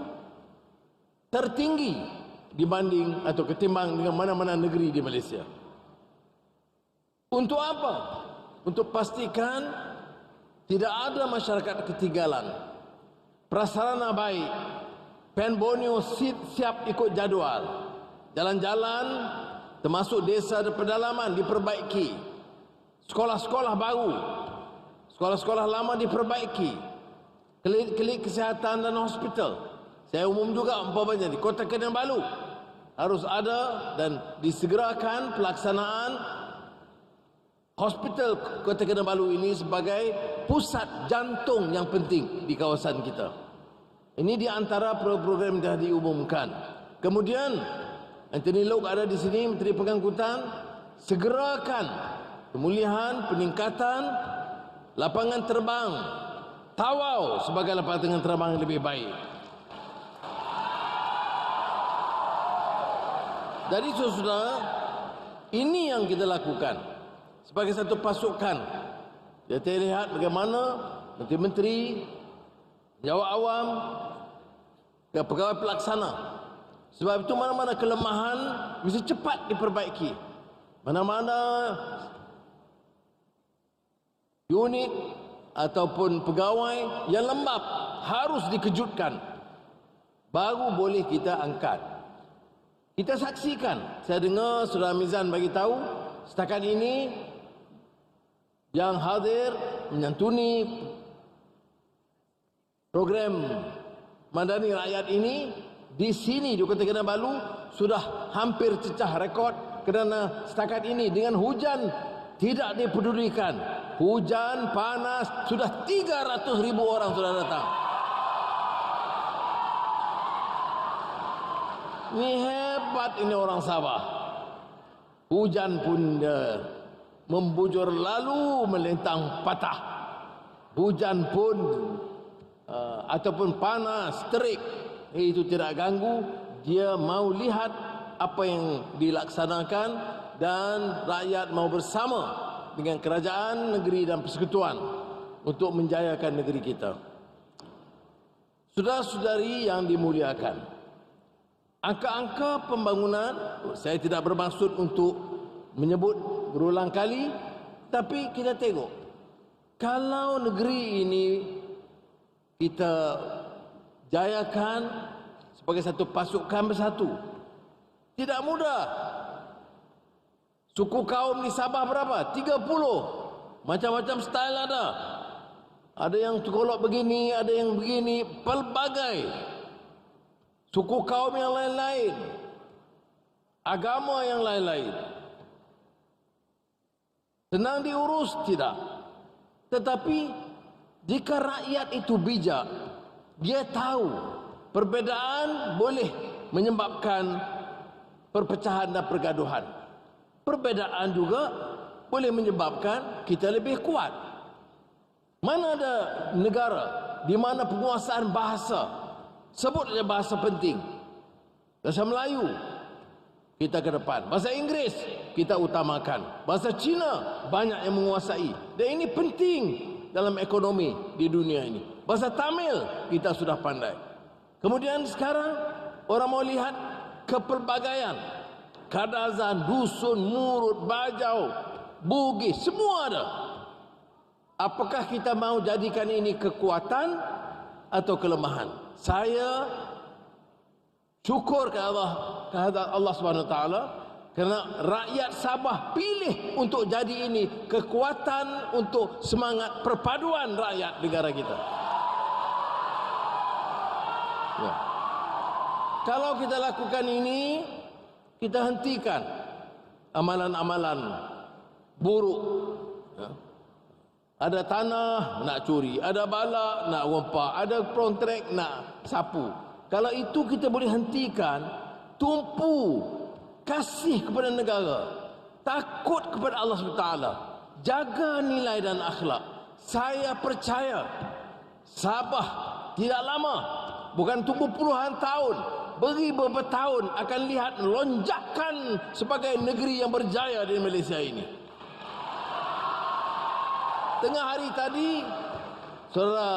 tertinggi dibanding atau ketimbang dengan mana-mana negeri di Malaysia. Untuk apa? Untuk pastikan tidak ada masyarakat ketinggalan. Prasarana baik, Pen Borneo siap ikut jadual. Jalan-jalan termasuk desa dan pedalaman diperbaiki. Sekolah-sekolah baru, sekolah-sekolah lama diperbaiki. Klinik kesihatan dan hospital. Saya umum juga umpamanya di Kota Kinabalu harus ada dan disegerakan pelaksanaan hospital Kota Kinabalu ini sebagai pusat jantung yang penting di kawasan kita. Ini di antara program yang telah diumumkan. Kemudian Anthony Loke ada di sini, Menteri Pengangkutan, segerakan pemulihan, peningkatan lapangan terbang Tawau sebagai lapangan terbang yang lebih baik. Jadi saudara, ini yang kita lakukan sebagai satu pasukan. Kita lihat bagaimana menteri-menteri, jawab awam, dan pegawai pelaksana. Sebab itu mana-mana kelemahan mesti cepat diperbaiki. Mana-mana unit ataupun pegawai yang lembab harus dikejutkan. Baru boleh kita angkat. Kita saksikan. Saya dengar Saudara Mizan bagi tahu setakat ini yang hadir menyantuni program Madani Rakyat ini di sini di Kota Kinabalu sudah hampir cecah rekod kerana setakat ini dengan hujan tidak dipedulikan. Hujan panas sudah 300,000 orang sudah datang. Ini hebat ini orang Sabah. Hujan pun membujur lalu melintang patah. Hujan pun ataupun panas terik itu tidak ganggu. Dia mau lihat apa yang dilaksanakan dan rakyat mau bersama dengan kerajaan negeri dan persekutuan untuk menjayakan negeri kita. Saudara-saudari yang dimuliakan, angka-angka pembangunan, saya tidak bermaksud untuk menyebut berulang kali, tapi kita tengok kalau negeri ini kita jayakan sebagai satu pasukan bersatu, tidak mudah. Suku kaum di Sabah berapa? 30. Macam-macam style ada. Ada yang tukolok begini, ada yang begini, pelbagai. Suku kaum yang lain-lain. Agama yang lain-lain. Senang diurus? Tidak. Tetapi jika rakyat itu bijak, dia tahu perbezaan boleh menyebabkan perpecahan dan pergaduhan. Perbezaan juga boleh menyebabkan kita lebih kuat. Mana ada negara di mana penguasaan bahasa, sebut saja bahasa penting. Bahasa Melayu kita ke depan, bahasa Inggeris kita utamakan, bahasa Cina banyak yang menguasai. Dan ini penting dalam ekonomi di dunia ini. Bahasa Tamil kita sudah pandai. Kemudian sekarang orang mau lihat kepelbagaian. Kadazan, dusun, murut, bajau, bugis, semua ada. Apakah kita mau jadikan ini kekuatan atau kelemahan? Saya syukur kepada Allah SWT kerana rakyat Sabah pilih untuk jadi ini kekuatan untuk semangat perpaduan rakyat negara kita. Ya. Kalau kita lakukan ini, kita hentikan amalan-amalan buruk. Ya. Ada tanah nak curi, ada balak nak rompak, ada kontrak nak sapu. Kalau itu kita boleh hentikan, tumpu kasih kepada negara, takut kepada Allah SWT, jaga nilai dan akhlak. Saya percaya Sabah tidak lama, bukan tunggu puluhan tahun, beribu tahun akan lihat lonjakan sebagai negeri yang berjaya di Malaysia ini. Tengah hari tadi, Saudara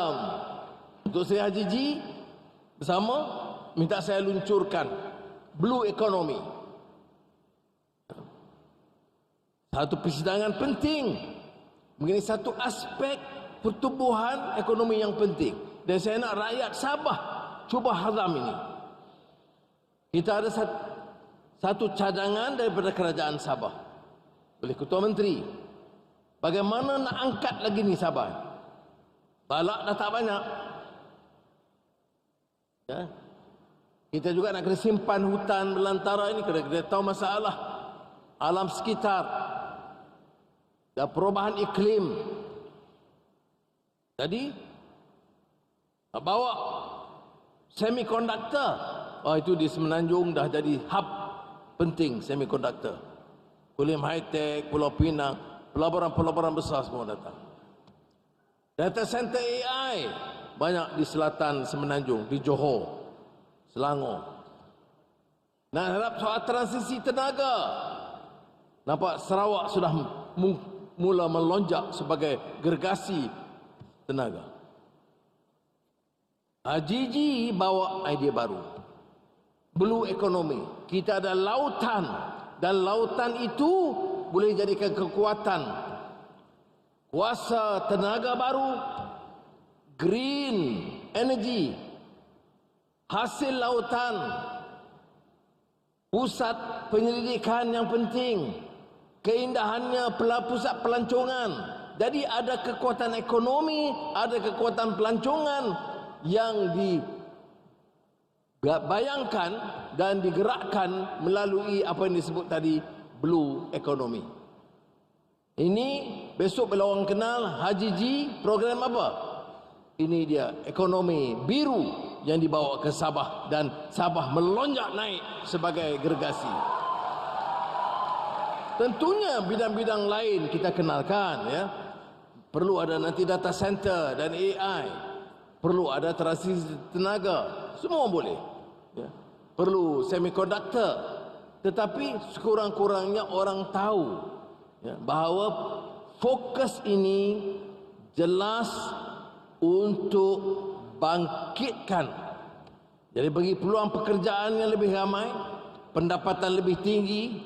Dr. Seri Haji Ji bersama minta saya luncurkan Blue Economy. Satu persidangan penting mengenai satu aspek pertumbuhan ekonomi yang penting. Dan saya nak rakyat Sabah cuba hazam ini. Kita ada satu cadangan daripada kerajaan Sabah oleh Ketua Menteri. Bagaimana nak angkat lagi ni Sabah? Balak dah tak banyak. Ya. Kita juga nak kena simpan hutan belantara ini, kena tahu masalah alam sekitar dan perubahan iklim. Jadi nak bawa semikonduktor. Oh, itu di Semenanjung dah jadi hub penting semikonduktor. Kulim High Tech, Pulau Pinang, pelaburan-pelaburan besar semua datang. Data center AI banyak di selatan Semenanjung, di Johor, Selangor. Nak harap soal transisi tenaga. Nampak Sarawak sudah mula melonjak sebagai gergasi tenaga. Haji bawa idea baru. Blue economy. Kita ada lautan dan lautan itu boleh jadikan kekuatan. Kuasa tenaga baru, green energy, hasil lautan, pusat penyelidikan yang penting, keindahannya pusat pelancongan. Jadi ada kekuatan ekonomi, ada kekuatan pelancongan yang dibayangkan dan digerakkan melalui apa yang disebut tadi blue economy. Ini besok bila orang kenal Haji G, program apa? Ini dia ekonomi biru yang dibawa ke Sabah dan Sabah melonjak naik sebagai gergasi. Tentunya bidang-bidang lain kita kenalkan ya. Perlu ada nanti data center dan AI. Perlu ada transisi tenaga, semua boleh. Ya. Perlu semiconductor. Tetapi sekurang-kurangnya orang tahu ya, bahawa fokus ini jelas untuk bangkitkan. Jadi bagi peluang pekerjaan yang lebih ramai, pendapatan lebih tinggi,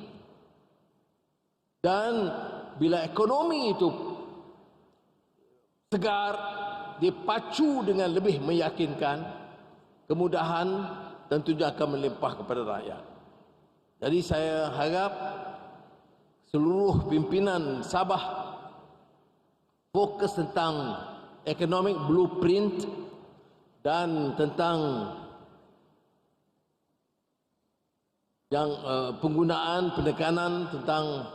dan bila ekonomi itu segar, dipacu dengan lebih meyakinkan, kemudahan tentunya akan melimpah kepada rakyat. Jadi saya harap seluruh pimpinan Sabah fokus tentang economic blueprint dan tentang yang penggunaan penekanan tentang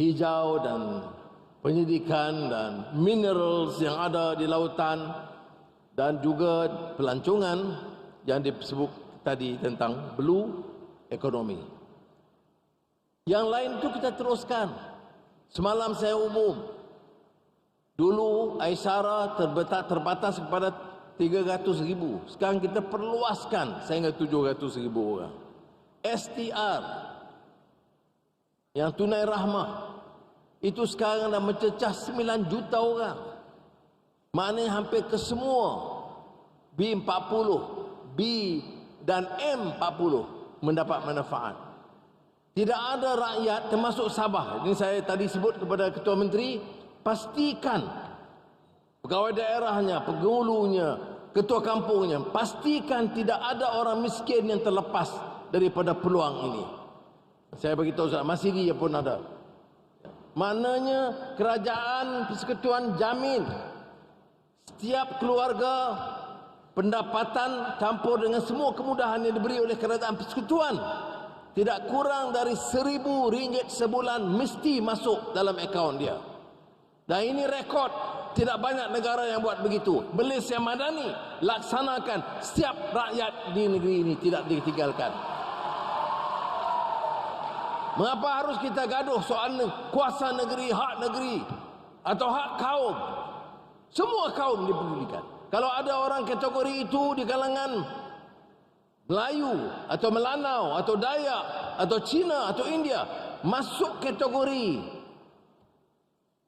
hijau dan penyidikan dan minerals yang ada di lautan dan juga pelancongan yang disebut tadi tentang blue economy. Yang lain itu kita teruskan. Semalam saya umum. Dulu Aisyara terbatas kepada 300,000. Sekarang kita perluaskan sehingga 700,000 orang. STR yang tunai rahmah itu sekarang dah mencecah 9 juta orang. Maknanya hampir ke semua B40, B dan M40 mendapat manfaat. Tidak ada rakyat termasuk Sabah. Ini saya tadi sebut kepada Ketua Menteri, pastikan pegawai daerahnya, penghulunya, ketua kampungnya, pastikan tidak ada orang miskin yang terlepas daripada peluang ini. Saya beritahu Ustaz, masih dia pun ada. Maknanya kerajaan persekutuan jamin setiap keluarga pendapatan campur dengan semua kemudahan yang diberi oleh kerajaan persekutuan tidak kurang dari RM1,000 sebulan mesti masuk dalam akaun dia. Dan ini rekod, tidak banyak negara yang buat begitu. Malaysia Madani laksanakan, setiap rakyat di negeri ini tidak ditinggalkan. Mengapa harus kita gaduh soal kuasa negeri, hak negeri atau hak kaum? Semua kaum dipedulikan. Kalau ada orang kategori itu di kalangan Melayu atau Melanau atau Dayak atau Cina atau India masuk kategori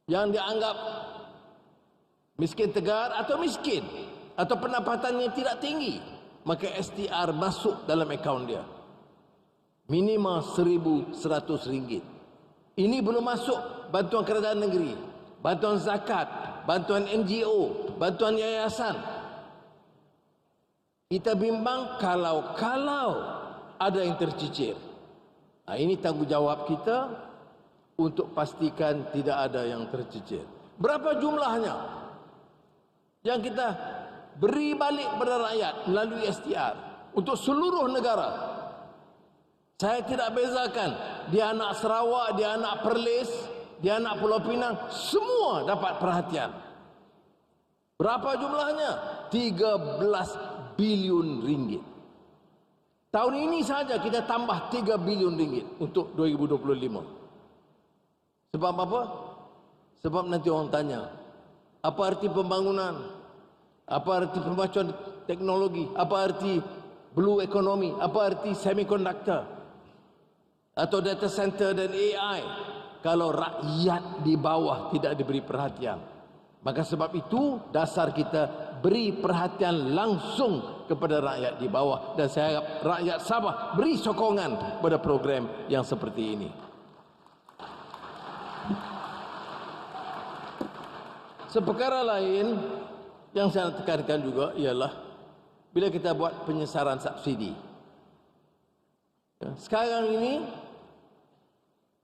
yang dianggap miskin tegar atau miskin atau pendapatannya tidak tinggi, maka STR masuk dalam akaun dia. Minimal RM1,100. Ini belum masuk bantuan kerajaan negeri, bantuan zakat, bantuan NGO, bantuan yayasan. Kita bimbang kalau ada yang tercicir. Nah, ini tanggungjawab kita untuk pastikan tidak ada yang tercicir. Berapa jumlahnya yang kita beri balik kepada rakyat melalui STR untuk seluruh negara? Saya tidak bezakan dia anak Sarawak, dia anak Perlis, dia anak Pulau Pinang, semua dapat perhatian. Berapa jumlahnya? 13 bilion ringgit. Tahun ini saja kita tambah 3 bilion ringgit untuk 2025. Sebab apa? Sebab nanti orang tanya, Apa arti pembangunan? Apa arti pemajuan teknologi? Apa arti blue economy? Apa arti semiconductor? Atau data center dan AI? Kalau rakyat di bawah tidak diberi perhatian. Maka sebab itu dasar kita beri perhatian langsung kepada rakyat di bawah. Dan saya harap rakyat Sabah beri sokongan pada program yang seperti ini. Seperkara lain yang saya tekankan juga ialah bila kita buat penyesaran subsidi. Sekarang ini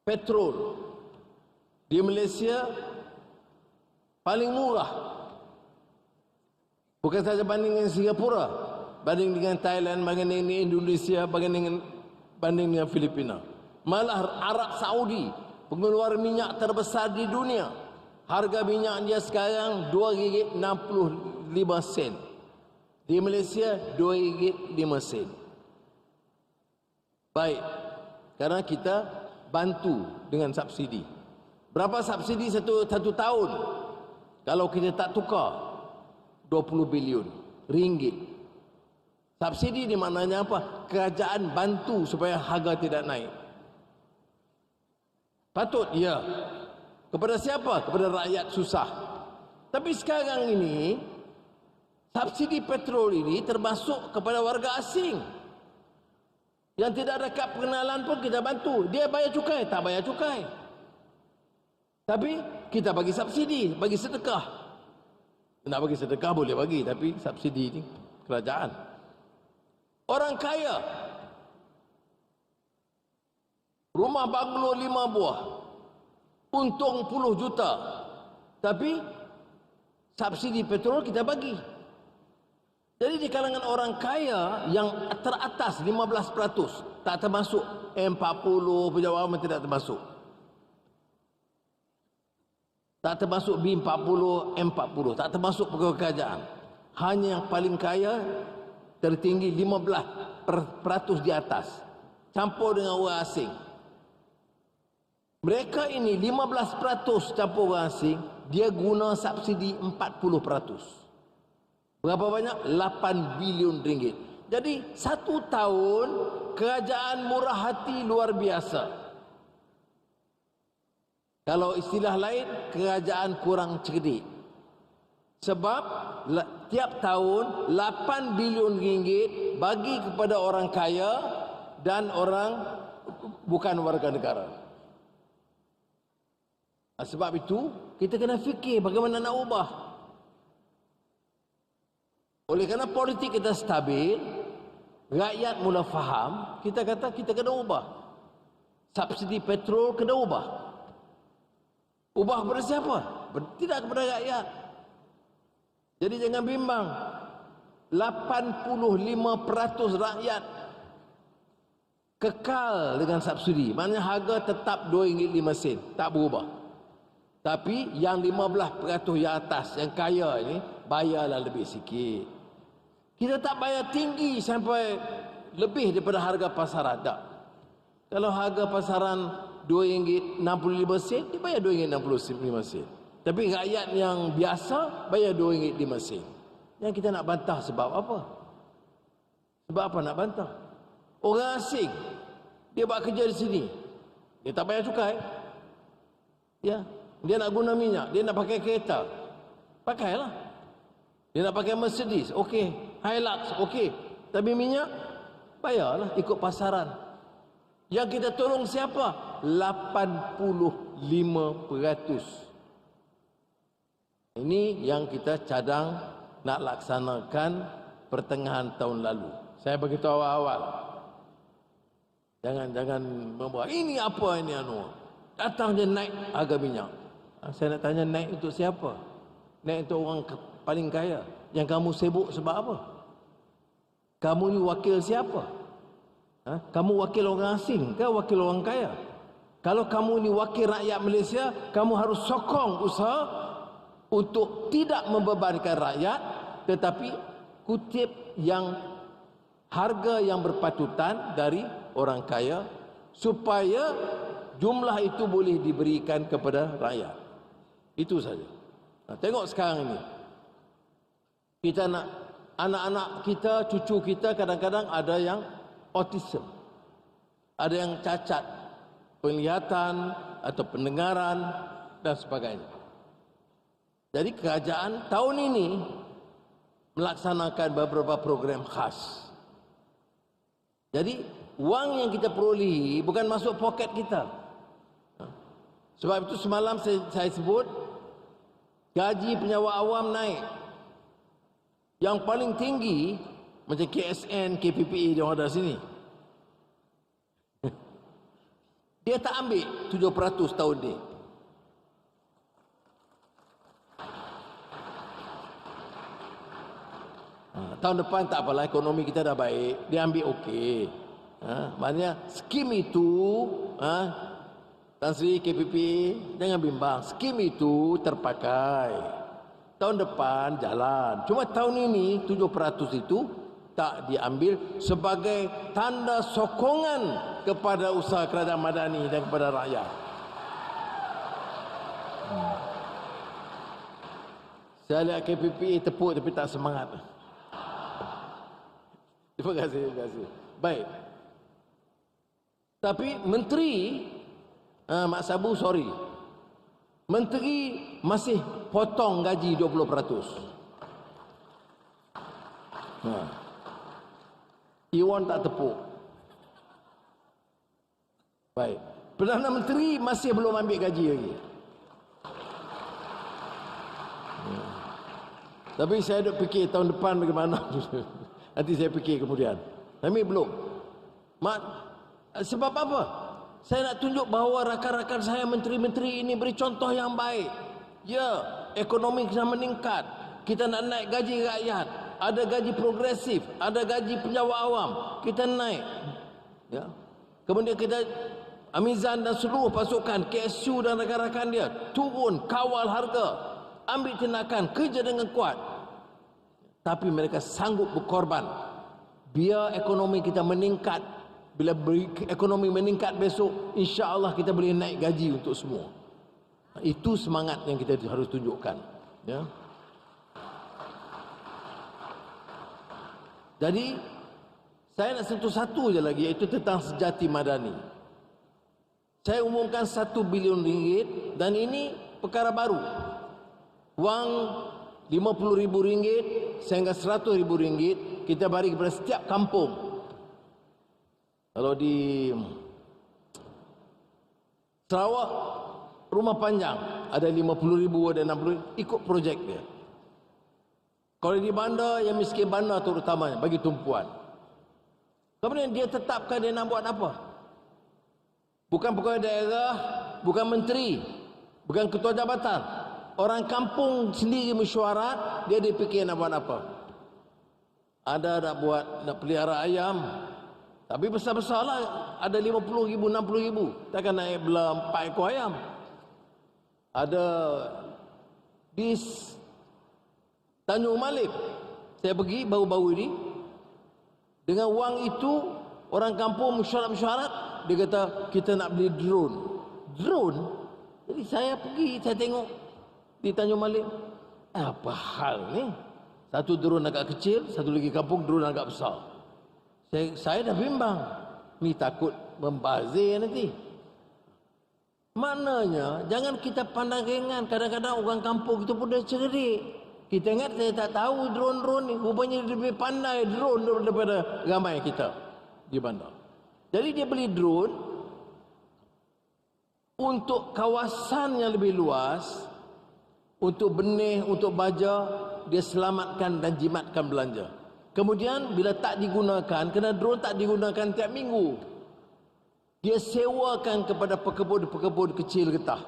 petrol di Malaysia paling murah. Bukan saja banding dengan Singapura, banding dengan Thailand, banding dengan Indonesia, banding dengan Filipina. Malah Arab Saudi, pengeluar minyak terbesar di dunia. Harga minyak dia sekarang RM2.65. Di Malaysia RM2.05. Baik, karena kita bantu dengan subsidi. Berapa subsidi satu tahun? Kalau kita tak tukar 20 bilion ringgit. Subsidi ni maknanya apa? Kerajaan bantu supaya harga tidak naik. Patut ya. Kepada siapa? Kepada rakyat susah. Tapi sekarang ini subsidi petrol ini termasuk kepada warga asing. Yang tidak ada kad pengenalan pun kita bantu. Dia bayar cukai, tak bayar cukai. Tapi kita bagi subsidi, bagi sedekah. Nak bagi sedekah boleh bagi, tapi subsidi ini kerajaan. Orang kaya, rumah banglo 5 buah, untung 10 juta. Tapi subsidi petrol kita bagi. Jadi di kalangan orang kaya yang teratas 15%, tak termasuk M40, pejabat tidak termasuk. Tak termasuk B40, M40, tak termasuk pegawai kerajaan. Hanya yang paling kaya tertinggi 15% di atas. Campur dengan orang asing. Mereka ini 15% campur orang asing, dia guna subsidi 40%. Berapa banyak? 8 bilion ringgit. Jadi 1 tahun kerajaan murah hati luar biasa. Kalau istilah lain, kerajaan kurang cerdik. Sebab tiap tahun 8 bilion ringgit bagi kepada orang kaya dan orang bukan warga negara. Sebab itu kita kena fikir bagaimana nak ubah. Oleh kerana politik kita stabil, rakyat mula faham, kita kata kita kena ubah. Subsidi petrol kena ubah. Ubah kepada siapa? Tidak kepada rakyat. Jadi jangan bimbang. 85% rakyat kekal dengan subsidi. Maknanya harga tetap RM2.05, tak berubah. Tapi yang 15% yang atas, yang kaya ini, bayarlah lebih sikit. Kita tak bayar tinggi sampai lebih daripada harga pasaran. Tak. Kalau harga pasaran RM2.65, dia bayar RM2.65. Tapi rakyat yang biasa bayar RM2.05. Yang kita nak bantah sebab apa? Sebab apa nak bantah? Orang asing, dia buat kerja di sini, dia tak bayar cukai. Ya, dia nak guna minyak, dia nak pakai kereta, pakailah. Dia nak pakai Mercedes, okey. Hilux, okey. Tapi minyak, bayarlah ikut pasaran. Yang kita tolong siapa? 85%. Ini yang kita cadang nak laksanakan pertengahan tahun lalu. Saya beritahu awal-awal. Jangan membuat ini apa ini anu. Datang je naik harga minyak. Saya nak tanya, naik untuk siapa? Naik untuk orang paling kaya. Yang kamu sibuk sebab apa? Kamu ni wakil siapa? Kamu wakil orang asing ke wakil orang kaya? Kalau kamu ni wakil rakyat Malaysia, kamu harus sokong usaha untuk tidak membebankan rakyat, tetapi kutip yang harga yang berpatutan dari orang kaya, supaya jumlah itu boleh diberikan kepada rakyat. Itu saja. Tengok sekarang ini. Kita nak anak-anak kita, cucu kita kadang-kadang ada yang autism. Ada yang cacat penglihatan atau pendengaran dan sebagainya. Jadi kerajaan tahun ini melaksanakan beberapa program khas. Jadi wang yang kita perolehi bukan masuk poket kita. Sebab itu semalam saya sebut gaji penyewa awam naik. Yang paling tinggi macam KSN, KPPA dia ada sini. Dia tak ambil 7% tahun ni. Tahun depan tak apalah, ekonomi kita dah baik, dia ambil okey. Maknanya skim itu, Tan Sri KPP jangan bimbang, skim itu terpakai. Tahun depan jalan. Cuma tahun ini 7% itu tak diambil sebagai tanda sokongan kepada usaha kerajaan madani dan kepada rakyat. Saya lihat KPP tepuk tapi tak semangat. Terima kasih, terima kasih. Baik. Tapi menteri, Mak Sabu sorry. Menteri masih potong gaji 20%. Iwan tak tepuk. Baik. Perdana Menteri masih belum ambil gaji lagi. Tapi saya duk fikir tahun depan bagaimana. Nanti saya fikir kemudian. Tapi belum. Sebab apa? Saya nak tunjuk bahawa rakan-rakan saya menteri-menteri ini beri contoh yang baik. Ya, ekonomi kita meningkat. Kita nak naik gaji rakyat. Ada gaji progresif, ada gaji penyewa awam. Kita naik. Ya. Kemudian kita Amizan dan seluruh pasukan KSU dan rakan-rakan dia turun kawal harga. Ambil tindakan, kerja dengan kuat. Tapi mereka sanggup berkorban. Biar ekonomi kita meningkat. Bila ekonomi meningkat besok, insya-Allah kita boleh naik gaji untuk semua. Itu semangat yang kita harus tunjukkan. Ya. Jadi, saya nak sentuh satu je lagi, iaitu tentang sejati madani. Saya umumkan 1 bilion ringgit dan ini perkara baru. Wang RM50,000 sehingga RM100,000 kita bagi kepada setiap kampung. Kalau di Sarawak, rumah panjang ada 50,000, ada 60,000, ikut projek dia. Kalau di bandar, yang miskin bandar terutamanya, bagi tumpuan. Kemudian dia tetapkan dia nak buat apa. Bukan pegawai daerah, bukan menteri, bukan ketua jabatan. Orang kampung sendiri mesyuarat, dia fikir nak buat apa. Ada nak pelihara ayam, tapi besar-besarlah, ada 50,000, 60,000. Takkan naik belah 4 ekor ayam. Ada di Tanjung Malib, saya pergi baru-baru ini. Dengan wang itu, orang kampung mesyuarat, dia kata kita nak beli drone. Drone? Jadi saya pergi, saya tengok di Tanjung Malib. Apa hal ni? Satu drone agak kecil, satu lagi kampung drone agak besar. Saya dah bimbang. Ni takut membazir nanti. Maknanya, jangan kita pandang ringan. Kadang-kadang orang kampung itu pun dah cerdik. Kita ingat saya tak tahu drone-drone ni. Rupanya dia lebih pandai drone daripada ramai kita di bandar. Jadi dia beli drone untuk kawasan yang lebih luas, untuk benih, untuk baja, dia selamatkan dan jimatkan belanja. Kemudian bila tak digunakan, kerana drone tak digunakan tiap minggu, dia sewakan kepada pekebun-pekebun kecil getah,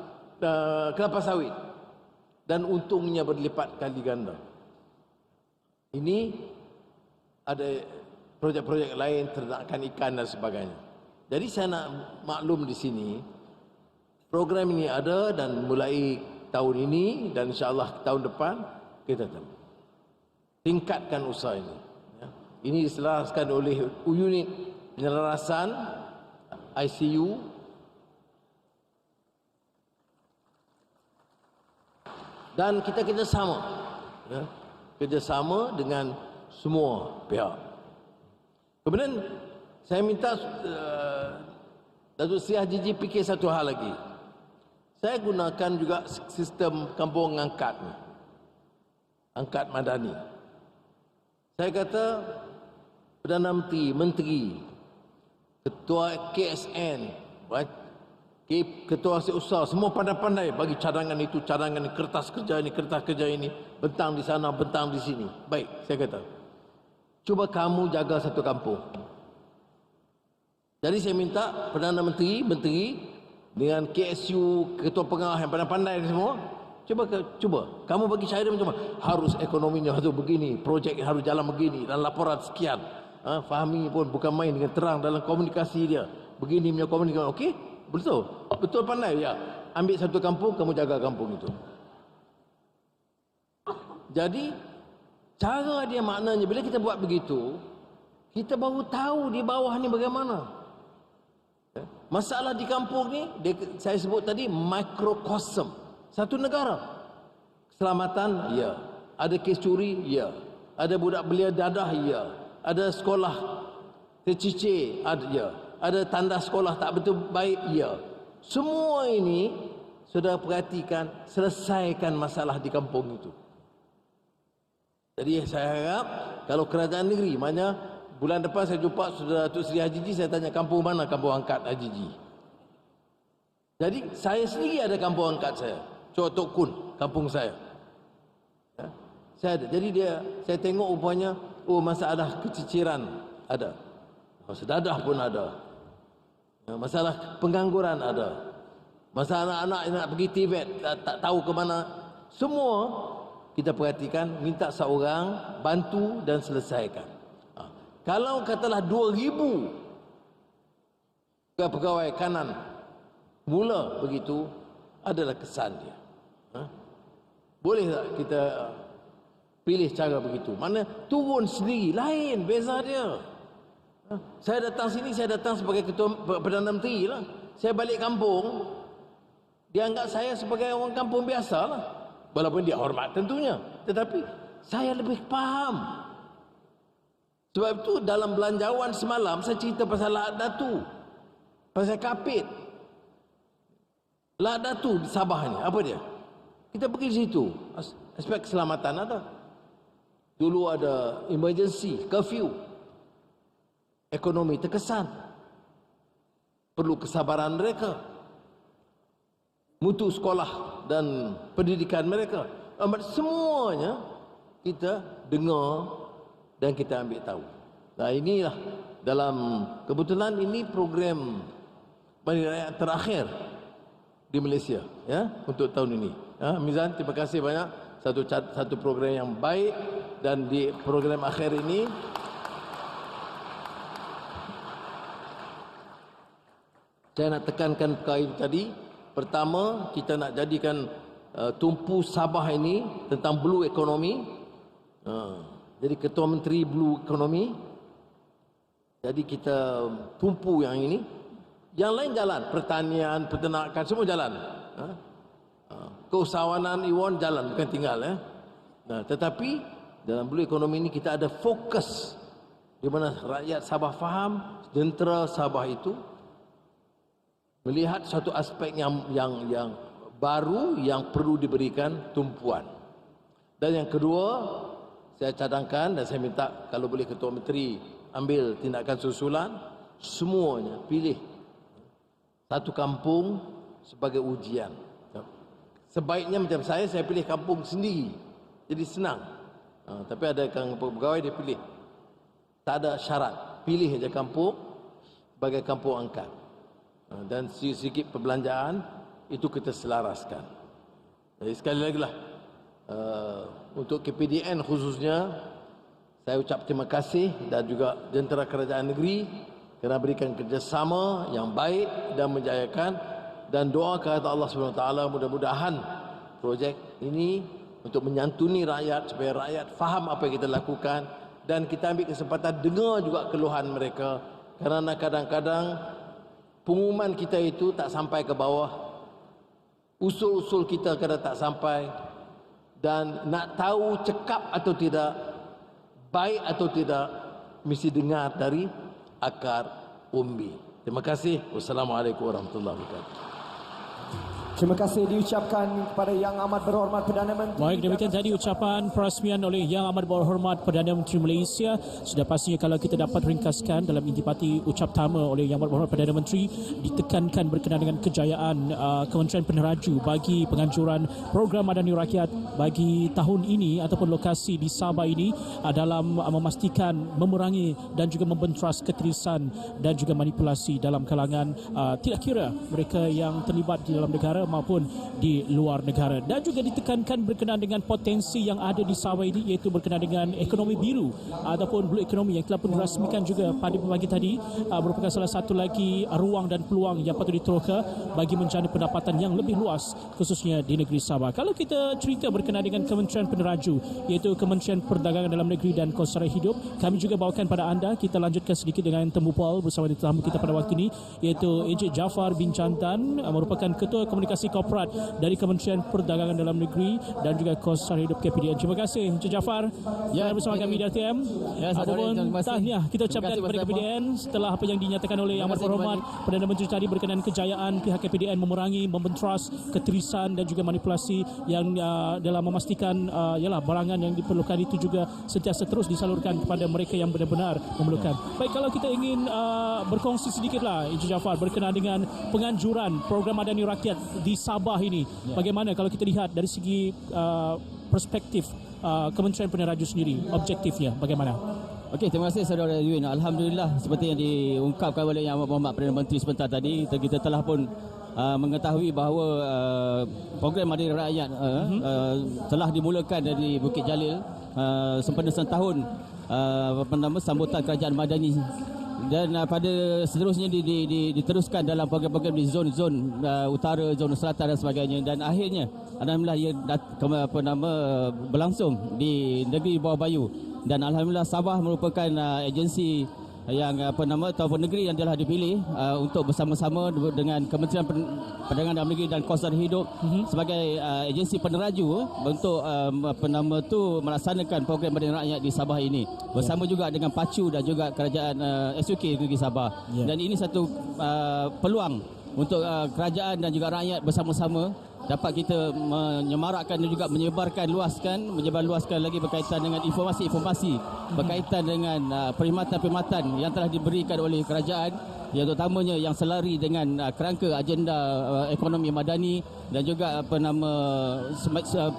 kelapa sawit, dan untungnya berlipat kali ganda. Ini ada projek-projek lain, ternakan ikan dan sebagainya. Jadi saya nak maklum di sini, program ini ada dan mulai tahun ini dan insya-Allah tahun depan kita tingkatkan usaha ini. Ini diselaraskan oleh unit penyelarasan ICU Dan kita kerjasama, ya, kerjasama dengan semua pihak. Kemudian saya minta Datuk Seri Haji fikir satu hal lagi. Saya gunakan juga sistem kampung angkat ni, angkat madani. Saya kata Perdana Menteri, Ketua KSN, Ketua Seusaha, semua pandai-pandai bagi cadangan itu, cadangan ini, kertas kerja ini, bentang di sana, bentang di sini. Baik, saya kata, cuba kamu jaga satu kampung. Jadi saya minta Perdana Menteri dengan KSU, Ketua Pengarah yang pandai-pandai semua, cuba kamu bagi saya macam mana, harus ekonominya harus begini, projek harus jalan begini, dan laporan sekian. Fahmi pun bukan main dengan terang dalam komunikasi dia. Begini punya komunikasi, okey? Betul pandai ya. Ambil satu kampung, kamu jaga kampung itu. Jadi cara dia maknanya bila kita buat begitu, kita baru tahu di bawah ni bagaimana. Masalah di kampung ni saya sebut tadi mikrokosm satu negara. Keselamatan, ya. Ada kes curi, ya. Ada budak belia dadah, ya. Ada sekolah tercicir, ada, ya. Ada tanda sekolah tak betul baik, ya. Semua ini sudah perhatikan, selesaikan masalah di kampung itu. Jadi saya harap kalau kerajaan negeri, maknanya bulan depan saya jumpa Saudara Datuk Seri Haji Ji, saya tanya kampung mana kampung angkat Haji Ji. Jadi saya sendiri ada kampung angkat saya, Tok Kun, kampung saya. Ya, saya ada. Jadi saya tengok rupanya, masalah keciciran ada, sedadah pun ada, ya, masalah pengangguran ada, masalah anak-anak yang nak pergi Tibet tak tahu ke mana. Semua kita perhatikan, minta seorang bantu dan selesaikan. Kalau katalah 2,000 pegawai kanan mula begitu, adalah kesan dia. Boleh tak kita pilih cara begitu? Mana turun sendiri, lain, beza dia. Saya datang sini, saya datang sebagai Ketua Perdana Menteri lah. Saya balik kampung, dia anggap saya sebagai orang kampung biasa lah. Walaupun dia hormat tentunya, tetapi saya lebih faham. Sebab itu dalam belanjawan semalam saya cerita pasal Lahad Datu, pasal Kapit. Lahad Datu di Sabah ni, apa dia? Kita pergi di situ, aspek keselamatan ada. Dulu ada emergency, curfew. Ekonomi terkesan. Perlu kesabaran mereka. Mutu sekolah dan pendidikan mereka. Semuanya kita dengar dan kita ambil tahu. Nah inilah, dalam kebetulan ini program Bani Rakyat terakhir di Malaysia, ya, untuk tahun ini. Mizan, terima kasih banyak. Satu program yang baik, dan di program akhir ini saya nak tekankan perkara ini tadi. Pertama, kita nak jadikan tumpu Sabah ini tentang blue economy. Jadi Ketua Menteri Blue Economy. Jadi kita tumpu yang ini. Yang lain jalan, pertanian, peternakan, semua jalan. Keusahawanan Iwan jalan, bukan tinggal, ya. Nah, tetapi dalam Blue Economy ini kita ada fokus di mana rakyat Sabah faham, jentera Sabah itu melihat satu aspek yang baru yang perlu diberikan tumpuan. Dan yang kedua, saya cadangkan dan saya minta kalau boleh Ketua Menteri ambil tindakan susulan, semuanya pilih satu kampung sebagai ujian. Sebaiknya macam saya pilih kampung sendiri, jadi senang. Tapi ada kampung pegawai dia pilih, tak ada syarat, pilih aja kampung sebagai kampung angkat. Dan sedikit perbelanjaan itu kita selaraskan. Jadi sekali lagi lah, untuk KPDN khususnya, saya ucap terima kasih, dan juga jentera kerajaan negeri kerana berikan kerjasama yang baik dan menjayakan, dan doa kepada Allah SWT mudah-mudahan projek ini untuk menyantuni rakyat supaya rakyat faham apa yang kita lakukan, dan kita ambil kesempatan dengar juga keluhan mereka, kerana kadang-kadang pengumuman kita itu tak sampai ke bawah, usul-usul kita kadang tak sampai, dan nak tahu cekap atau tidak, baik atau tidak, mesti dengar dari akar umbi. Terima kasih. Wassalamualaikum warahmatullahi wabarakatuh. Terima kasih diucapkan kepada Yang Amat Berhormat Perdana Menteri. Baik, demikian tadi ucapan perasmian oleh Yang Amat Berhormat Perdana Menteri Malaysia. Sudah pastinya kalau kita dapat ringkaskan dalam intipati ucap pertama oleh Yang Amat Berhormat Perdana Menteri, ditekankan berkenaan dengan kejayaan Kementerian Peneraju bagi penganjuran program Madani Rakyat bagi tahun ini ataupun lokasi di Sabah ini dalam memastikan memerangi dan juga membenteras ketirisan dan juga manipulasi dalam kalangan tidak kira mereka yang terlibat di dalam negara maupun di luar negara, dan juga ditekankan berkenaan dengan potensi yang ada di Sabah ini, iaitu berkenaan dengan ekonomi biru ataupun blue economy yang telah pun dirasmikan juga pada pagi tadi, merupakan salah satu lagi ruang dan peluang yang patut diteroka bagi menjana pendapatan yang lebih luas khususnya di negeri Sabah. Kalau kita cerita berkenaan dengan Kementerian Peneraju, iaitu Kementerian Perdagangan Dalam Negeri dan Kelestarian Hidup, kami juga bawakan pada anda, kita lanjutkan sedikit dengan temu Paul bersama tetamu kita pada waktu ini, iaitu Encik Jaafar bin Jantan, merupakan Ketua Komunikasi Korporat dari Kementerian Perdagangan Dalam Negeri dan juga Kelestarian Hidup KPDN. Terima kasih Encik Jaafar bersama kami di RTM. Apapun tahniah kita ucapkan kepada KPDN setelah apa yang dinyatakan oleh Yang Amat Berhormat Perdana Menteri tadi berkenaan kejayaan pihak KPDN memerangi, membenteras ketirisan dan juga manipulasi yang dalam memastikan ialah barangan yang diperlukan itu juga sentiasa terus disalurkan kepada mereka yang benar-benar memerlukan. Baik, kalau kita ingin berkongsi sedikitlah Encik Jaafar berkenaan dengan penganjuran program Madani Rakyat di Sabah ini, bagaimana kalau kita lihat dari segi perspektif Kementerian Peneraju sendiri, objektifnya bagaimana? Okey, terima kasih Saudara Edwin. Alhamdulillah, seperti yang diungkapkan oleh Yang Amat Berhormat Perdana Menteri sebentar tadi, kita telah pun mengetahui bahawa program Madani Rakyat telah dimulakan dari Bukit Jalil sempena setahun sambutan Kerajaan Madani, dan pada seterusnya diteruskan dalam program-program di zon-zon utara, zon selatan dan sebagainya, dan akhirnya alhamdulillah ia berlangsung di negeri Bawah Bayu, dan alhamdulillah Sabah merupakan agensi yang ataupun negeri yang telah dipilih untuk bersama-sama dengan Kementerian Perdagangan Dalam Negeri dan Kelestarian Hidup sebagai agensi peneraju untuk melaksanakan program Madani Rakyat di Sabah ini, bersama juga dengan Pacu dan juga Kerajaan SUK negeri Sabah. Dan ini satu peluang untuk kerajaan dan juga rakyat bersama-sama dapat kita menyemarakkan dan juga menyebar luaskan lagi berkaitan dengan informasi-informasi berkaitan dengan perkhidmatan-perkhidmatan yang telah diberikan oleh kerajaan, yang terutamanya yang selari dengan kerangka agenda ekonomi madani dan juga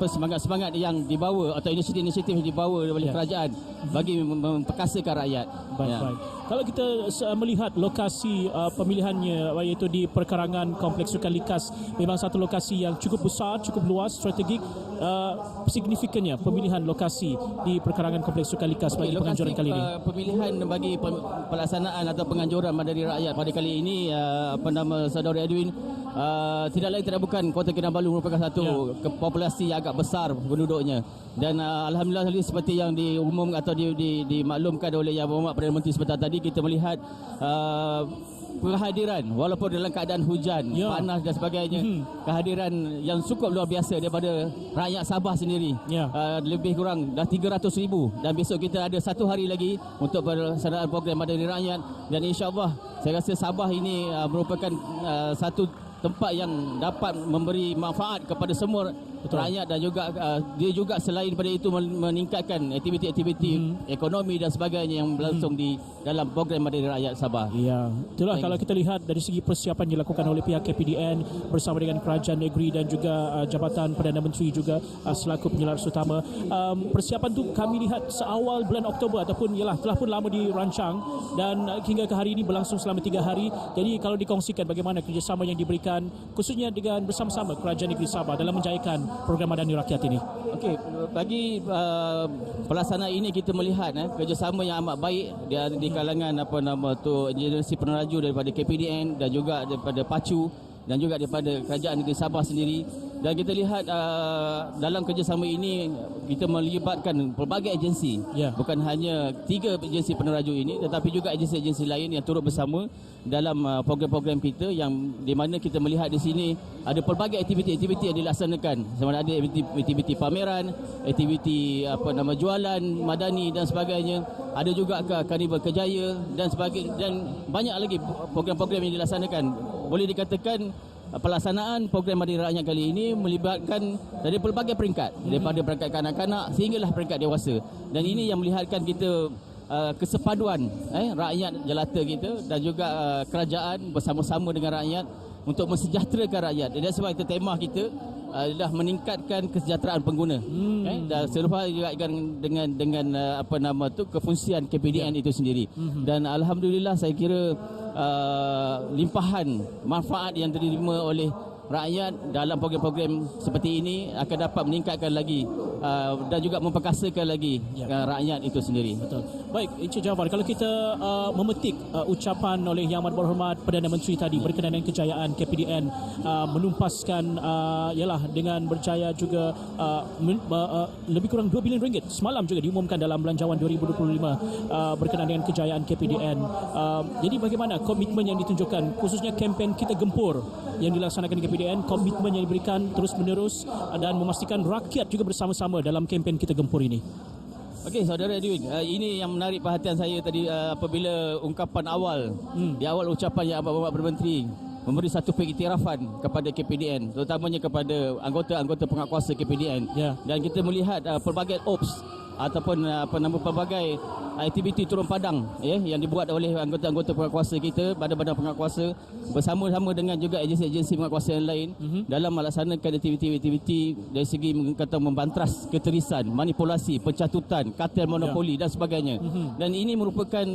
semangat-semangat yang dibawa atau inisiatif-inisiatif yang dibawa oleh kerajaan bagi memperkasakan rakyat. Baik. Kalau kita melihat lokasi pemilihannya, iaitu di perkarangan Kompleks Sukan Likas, memang satu lokasi yang cukup besar, cukup luas, strategik. Signifikannya pemilihan lokasi di perkarangan Kompleks Sukan Likas bagi penganjuran kali ini. Pemilihan bagi pelaksanaan atau penganjuran Madani Rakyat pada kali ini, Saudara Edwin, tidak lain tidak bukan Kota Kinabalu merupakan satu populasi yang agak besar penduduknya, dan alhamdulillah seperti yang diumum atau dimaklumkan oleh Yang Berhormat Perdana Menteri sebentar tadi, kita melihat kehadiran walaupun dalam keadaan hujan, panas dan sebagainya, kehadiran yang cukup luar biasa daripada rakyat Sabah sendiri. Lebih kurang dah 300,000, dan besok kita ada satu hari lagi untuk pelaksanaan program Madani Rakyat, dan insya-Allah saya rasa Sabah ini merupakan satu tempat yang dapat memberi manfaat kepada semua rakyat, dan juga dia juga selain daripada itu meningkatkan aktiviti-aktiviti ekonomi dan sebagainya yang berlangsung di dalam program Madani Rakyat Sabah. Ya, itulah kalau kita lihat dari segi persiapan yang dilakukan oleh pihak KPDN bersama dengan Kerajaan Negeri dan juga Jabatan Perdana Menteri juga selaku penyelaras utama. Persiapan tu kami lihat seawal bulan Oktober ataupun telah pun lama dirancang, dan hingga ke hari ini berlangsung selama 3 hari. Jadi kalau dikongsikan bagaimana kerjasama yang diberikan khususnya dengan bersama-sama Kerajaan Negeri Sabah dalam menjayakan program Madani Rakyat ini. Okey, bagi pelaksanaan ini kita melihat kerjasama yang amat baik di kalangan agensi peneraju daripada KPDN dan juga daripada Pacu dan juga daripada Kerajaan Negeri Sabah sendiri. Dan kita lihat dalam kerjasama ini kita melibatkan pelbagai agensi. Bukan hanya 3 agensi peneraju ini, tetapi juga agensi-agensi lain yang turut bersama dalam program-program kita, yang di mana kita melihat di sini ada pelbagai aktiviti-aktiviti yang dilaksanakan. Sama ada aktiviti pameran, aktiviti jualan madani dan sebagainya. Ada juga Karnival Kejaya dan sebagainya, dan banyak lagi program-program yang dilaksanakan. Boleh dikatakan pelaksanaan program Madani Rakyat kali ini melibatkan dari pelbagai peringkat, daripada peringkat kanak-kanak sehinggalah peringkat dewasa. Dan ini yang melihatkan kita kesepaduan rakyat jelata kita dan juga kerajaan bersama-sama dengan rakyat untuk mensejahterakan rakyat. Dan sebab itu tema kita adalah meningkatkan kesejahteraan pengguna. Dan serupa juga dengan kefungsian KPDN itu sendiri. Dan alhamdulillah saya kira limpahan manfaat yang diterima oleh rakyat dalam program-program seperti ini akan dapat meningkatkan lagi dan juga memperkasakan lagi rakyat itu sendiri. Betul. Baik, Encik Jafar, kalau kita memetik ucapan oleh Yang Amat Berhormat Perdana Menteri tadi berkenaan dengan kejayaan KPDN menumpaskan dengan berjaya juga lebih kurang 2 bilion ringgit semalam juga diumumkan dalam Belanjawan 2025 berkenaan dengan kejayaan KPDN. Jadi bagaimana komitmen yang ditunjukkan, khususnya kempen Kita Gempur yang dilaksanakan di KPDN, komitmen yang diberikan terus-menerus dan memastikan rakyat juga bersama-sama dalam kempen Kita Gempur ini? Okey, saudara Edwin, ini yang menarik perhatian saya tadi apabila ungkapan awal, di awal ucapan Yang Amat Berhormat Perdana Menteri memberi satu pengiktirafan kepada KPDN, terutamanya kepada anggota-anggota penguatkuasa KPDN. Dan kita melihat pelbagai ops ataupun pelbagai aktiviti turun padang yang dibuat oleh anggota-anggota penguatkuasa kita, badan-badan penguatkuasa bersama-sama dengan juga agensi-agensi penguatkuasa yang lain dalam melaksanakan aktiviti-aktiviti dari segi membantras keterisan, manipulasi, pencatutan, kartel monopoli dan sebagainya. Dan ini merupakan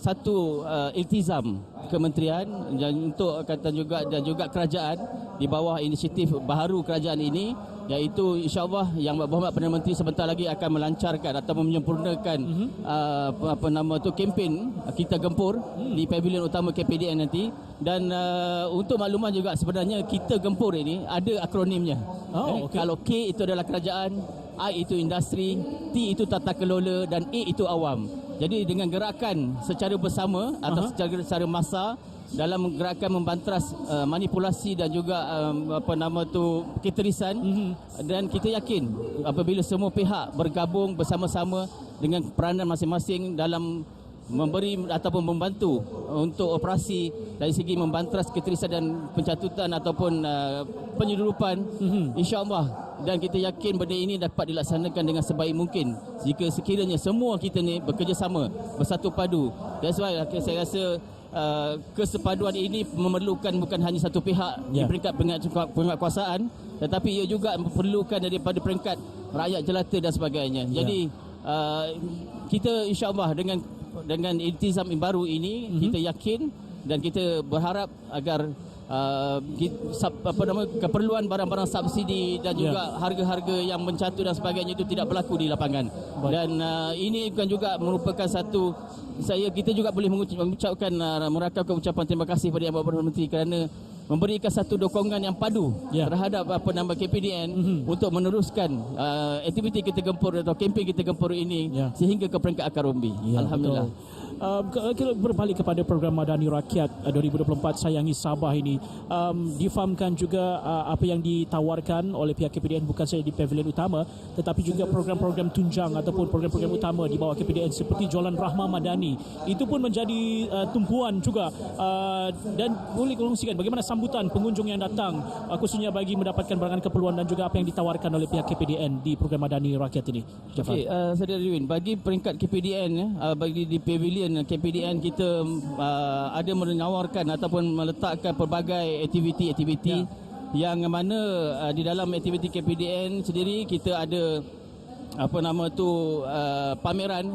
satu iltizam kementerian dan juga kerajaan di bawah inisiatif baharu kerajaan ini, iaitu insya-Allah Yang Berhormat Perdana Menteri sebentar lagi akan melancarkan atau menyempurnakan kempen Kita Gempur di pavilion utama KPDN nanti. Dan untuk makluman juga, sebenarnya Kita Gempur ini ada akronimnya. Kalau K itu adalah kerajaan, I itu industri, T itu tata kelola dan A itu awam. Jadi dengan gerakan secara bersama atau secara massa dalam gerakan membantras manipulasi dan juga keterisan, dan kita yakin apabila semua pihak bergabung bersama-sama dengan peranan masing-masing dalam memberi ataupun membantu untuk operasi dari segi membantras keterisan dan pencatutan ataupun penyeludupan, insya-Allah. Dan kita yakin benda ini dapat dilaksanakan dengan sebaik mungkin jika sekiranya semua kita ni bekerjasama, bersatu padu. Dan sebab saya rasa kesepaduan ini memerlukan bukan hanya satu pihak di peringkat penguatkuasaan, tetapi ia juga memerlukan daripada peringkat rakyat jelata dan sebagainya. Jadi kita insya-Allah dengan iltizam baru ini, kita yakin dan kita berharap agar keperluan barang-barang subsidi dan juga harga-harga yang mencatu dan sebagainya itu tidak berlaku di lapangan. Dan ini kan juga merupakan satu, kita juga boleh merakam ucapan terima kasih kepada Yang Berhormat Menteri kerana memberikan satu dokongan yang padu terhadap KPDN untuk meneruskan aktiviti Kita Gempur atau kempen Kita Gempur ini sehingga ke peringkat akar umbi. Alhamdulillah. Kita berbalik kepada program Madani Rakyat 2024 Sayangi Sabah ini, difahamkan juga apa yang ditawarkan oleh pihak KPDN bukan saja di pavilion utama, tetapi juga program-program tunjang ataupun program-program utama di bawah KPDN seperti Jualan Rahmah Madani. Itu pun menjadi tumpuan juga, dan boleh kongsikan bagaimana sambutan pengunjung yang datang khususnya bagi mendapatkan barangan keperluan dan juga apa yang ditawarkan oleh pihak KPDN di program Madani Rakyat ini. Okey, Saudara Edwin, bagi peringkat KPDN, bagi di pavilion KPDN kita ada menawarkan ataupun meletakkan pelbagai aktiviti-aktiviti yang mana di dalam aktiviti KPDN sendiri kita ada pameran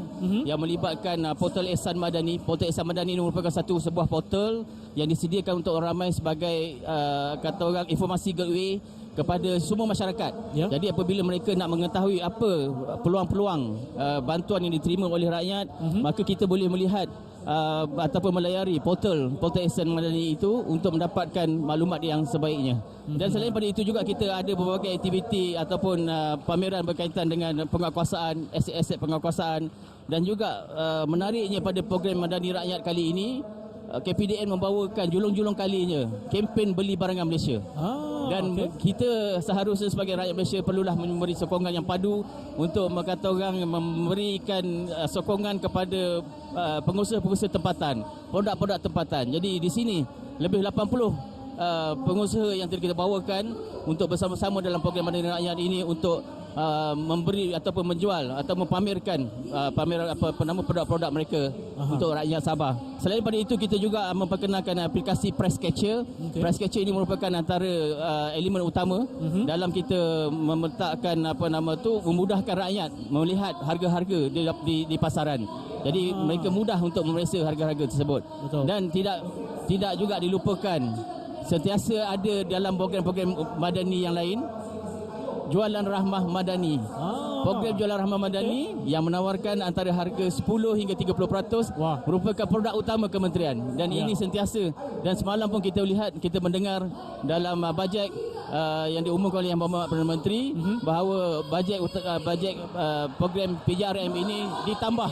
yang melibatkan portal Ihsan Madani. Portal Ihsan Madani ini merupakan sebuah portal yang disediakan untuk orang ramai sebagai informasi gateway kepada semua masyarakat. Jadi apabila mereka nak mengetahui apa peluang-peluang bantuan yang diterima oleh rakyat, maka kita boleh melihat ataupun melayari portal Ihsan Madani itu untuk mendapatkan maklumat yang sebaiknya. Dan selain pada itu juga kita ada berbagai aktiviti ataupun pameran berkaitan dengan penguatkuasaan, aset-aset penguatkuasaan, dan juga menariknya pada program Madani Rakyat kali ini, KPDN membawakan julung-julung kalinya kempen beli barangan Malaysia. Dan kita seharusnya sebagai rakyat Malaysia perlulah memberi sokongan yang padu untuk kata orang memberikan sokongan kepada pengusaha-pengusaha tempatan, produk-produk tempatan. Jadi di sini lebih 80 pengusaha yang kita bawakan untuk bersama-sama dalam program Madani Rakyat ini untuk memberi ataupun menjual atau mempamerkan pameran produk-produk mereka untuk rakyat Sabah. Selain daripada itu, kita juga memperkenalkan aplikasi Price Catcher. Price Catcher ini merupakan antara elemen utama dalam kita meletakkan memudahkan rakyat melihat harga-harga di pasaran. Jadi mereka mudah untuk memeriksa harga-harga tersebut. Betul. Dan tidak juga dilupakan, sentiasa ada dalam program-program Madani yang lain, Jualan Rahmah Madani. Program Jualan Rahmah Madani yang menawarkan antara harga 10 hingga 30% merupakan produk utama kementerian. Dan ini sentiasa, dan semalam pun kita lihat, kita mendengar dalam bajet yang diumumkan oleh Yang Berhormat Perdana Menteri bahawa bajet program PJRM ini ditambah.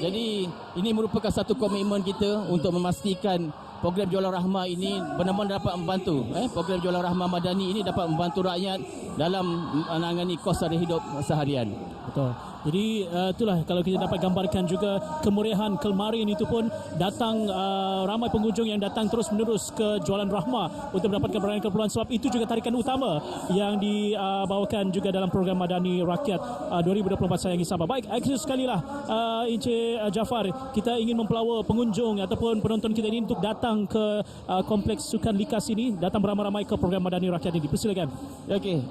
Jadi ini merupakan satu komitmen kita untuk memastikan program Jualan Rahmah ini benar-benar dapat membantu. Program Jualan Rahmah Madani ini dapat membantu rakyat dalam menangani kos sara hidup seharian. Betul. Jadi itulah kalau kita dapat gambarkan juga kemeriahan kemarin itu pun datang ramai pengunjung yang datang terus menerus ke Jualan Rahmah untuk mendapatkan barangan keperluan, sebab itu juga tarikan utama yang dibawakan juga dalam program Madani Rakyat 2024 Sayangi Sabah. Baik, akhir sekali lah Encik Jafar, kita ingin mempelawa pengunjung ataupun penonton kita ini untuk datang ke kompleks sukan likas ini, datang beramai-ramai ke program Madani Rakyat ini. Persilakan. Okey,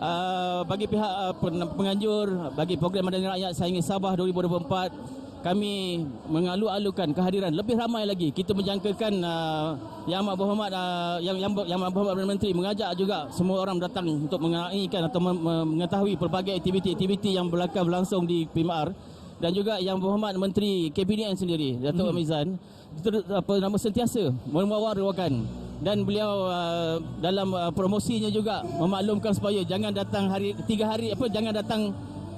bagi pihak penganjur bagi program Madani Rakyat Sayangi Sabah 2024, kami mengalu-alukan kehadiran lebih ramai lagi. Kita menjangkakan Yang Amat Berhormat Perdana Menteri mengajak juga semua orang datang untuk mengenaikan atau mengetahui pelbagai aktiviti-aktiviti yang berlangsung di PMR, dan juga Yang Berhormat Menteri KPDN sendiri, Datuk Amizan, sentiasa memawar-wawarkan, dan beliau dalam promosinya juga memaklumkan supaya jangan datang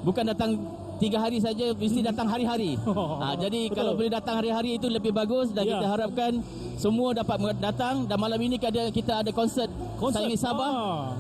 bukan datang 3 hari saja, mesti datang hari-hari. Jadi betul, kalau boleh datang hari-hari itu lebih bagus, dan kita harapkan semua dapat datang. Dan malam ini kita ada konsert Sayangi Sabah,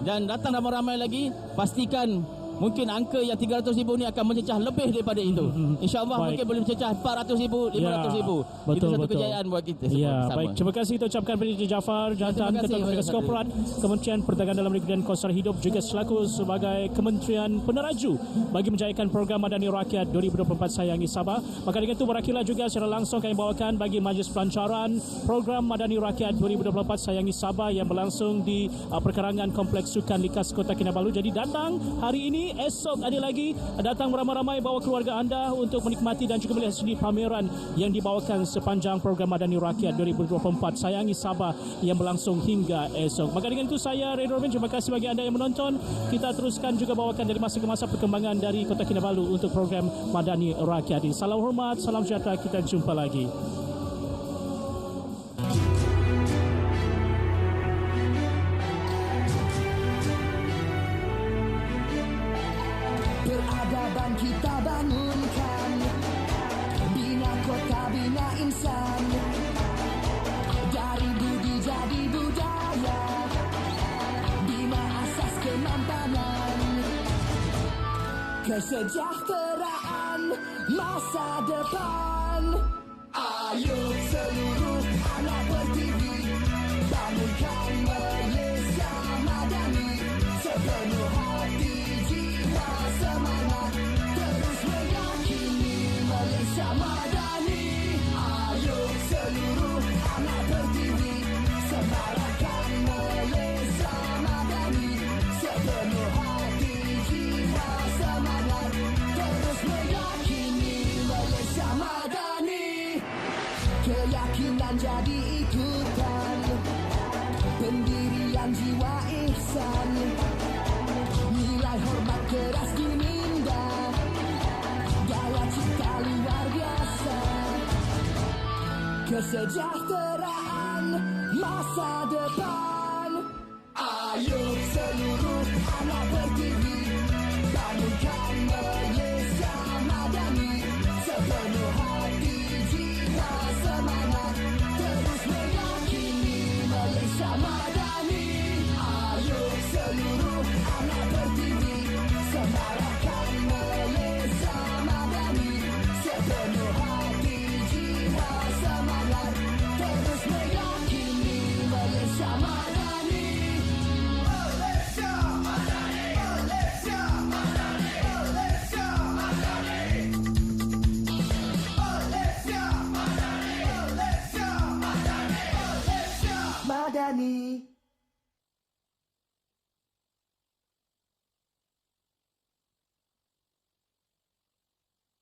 dan datang ramai-ramai lagi. Pastikan mungkin angka yang 300,000 ni akan mencecah lebih daripada itu. InsyaAllah mungkin boleh mencecah 400,000, 500,000. Itu satu kejayaan buat kita semua. Baik, terima kasih kita ucapkan kepada Encik Jafar, Jantan Ketua Komunikasi Korporat Kementerian Perdagangan Dalam Negeri dan Kos Sara Hidup, juga selaku sebagai Kementerian Peneraju bagi menjayakan program Madani Rakyat 2024 Sayangi Sabah. Maka dengan itu berakhirlah juga secara langsung kami bawakan bagi majlis pelancaran program Madani Rakyat 2024 Sayangi Sabah yang berlangsung di perkarangan Kompleks Sukan Likas Kota Kinabalu. Jadi datang hari ini, esok ada lagi, datang beramai-ramai bawa keluarga anda untuk menikmati dan juga melihat sendiri pameran yang dibawakan sepanjang program Madani Rakyat 2024 Sayangi Sabah yang berlangsung hingga esok. Maka dengan itu saya Ray Robin, terima kasih bagi anda yang menonton. Kita teruskan juga bawakan dari masa ke masa perkembangan dari Kota Kinabalu untuk program Madani Rakyat ini. Salam hormat, salam sejahtera, kita jumpa lagi. Peradaban kita bangunkan, bina kota, bina insan, dari budi jadi budaya, bina asas kemampanan, kesejahteraan masa depan. Ayo seluruh anak berdiri, bangunkan Malaysia Madani, sepenuh hati, jiwa, semangat, terus meyakini Malaysia Madani. Ayo seluruh anak berdiri, semarakkan Malaysia Madani, sepenuh hati, jiwa, semangat, terus meyakini Malaysia Madani. Keyakinan jadi ikutan, pendirian jiwa ihsan, nilai hormat keras diminda, daya cipta luar biasa, kesejahteraan masa depan. Ayo seluruh anak berdiri, bangunkan Malaysia Madani, sepenuh hati jiwa semangat.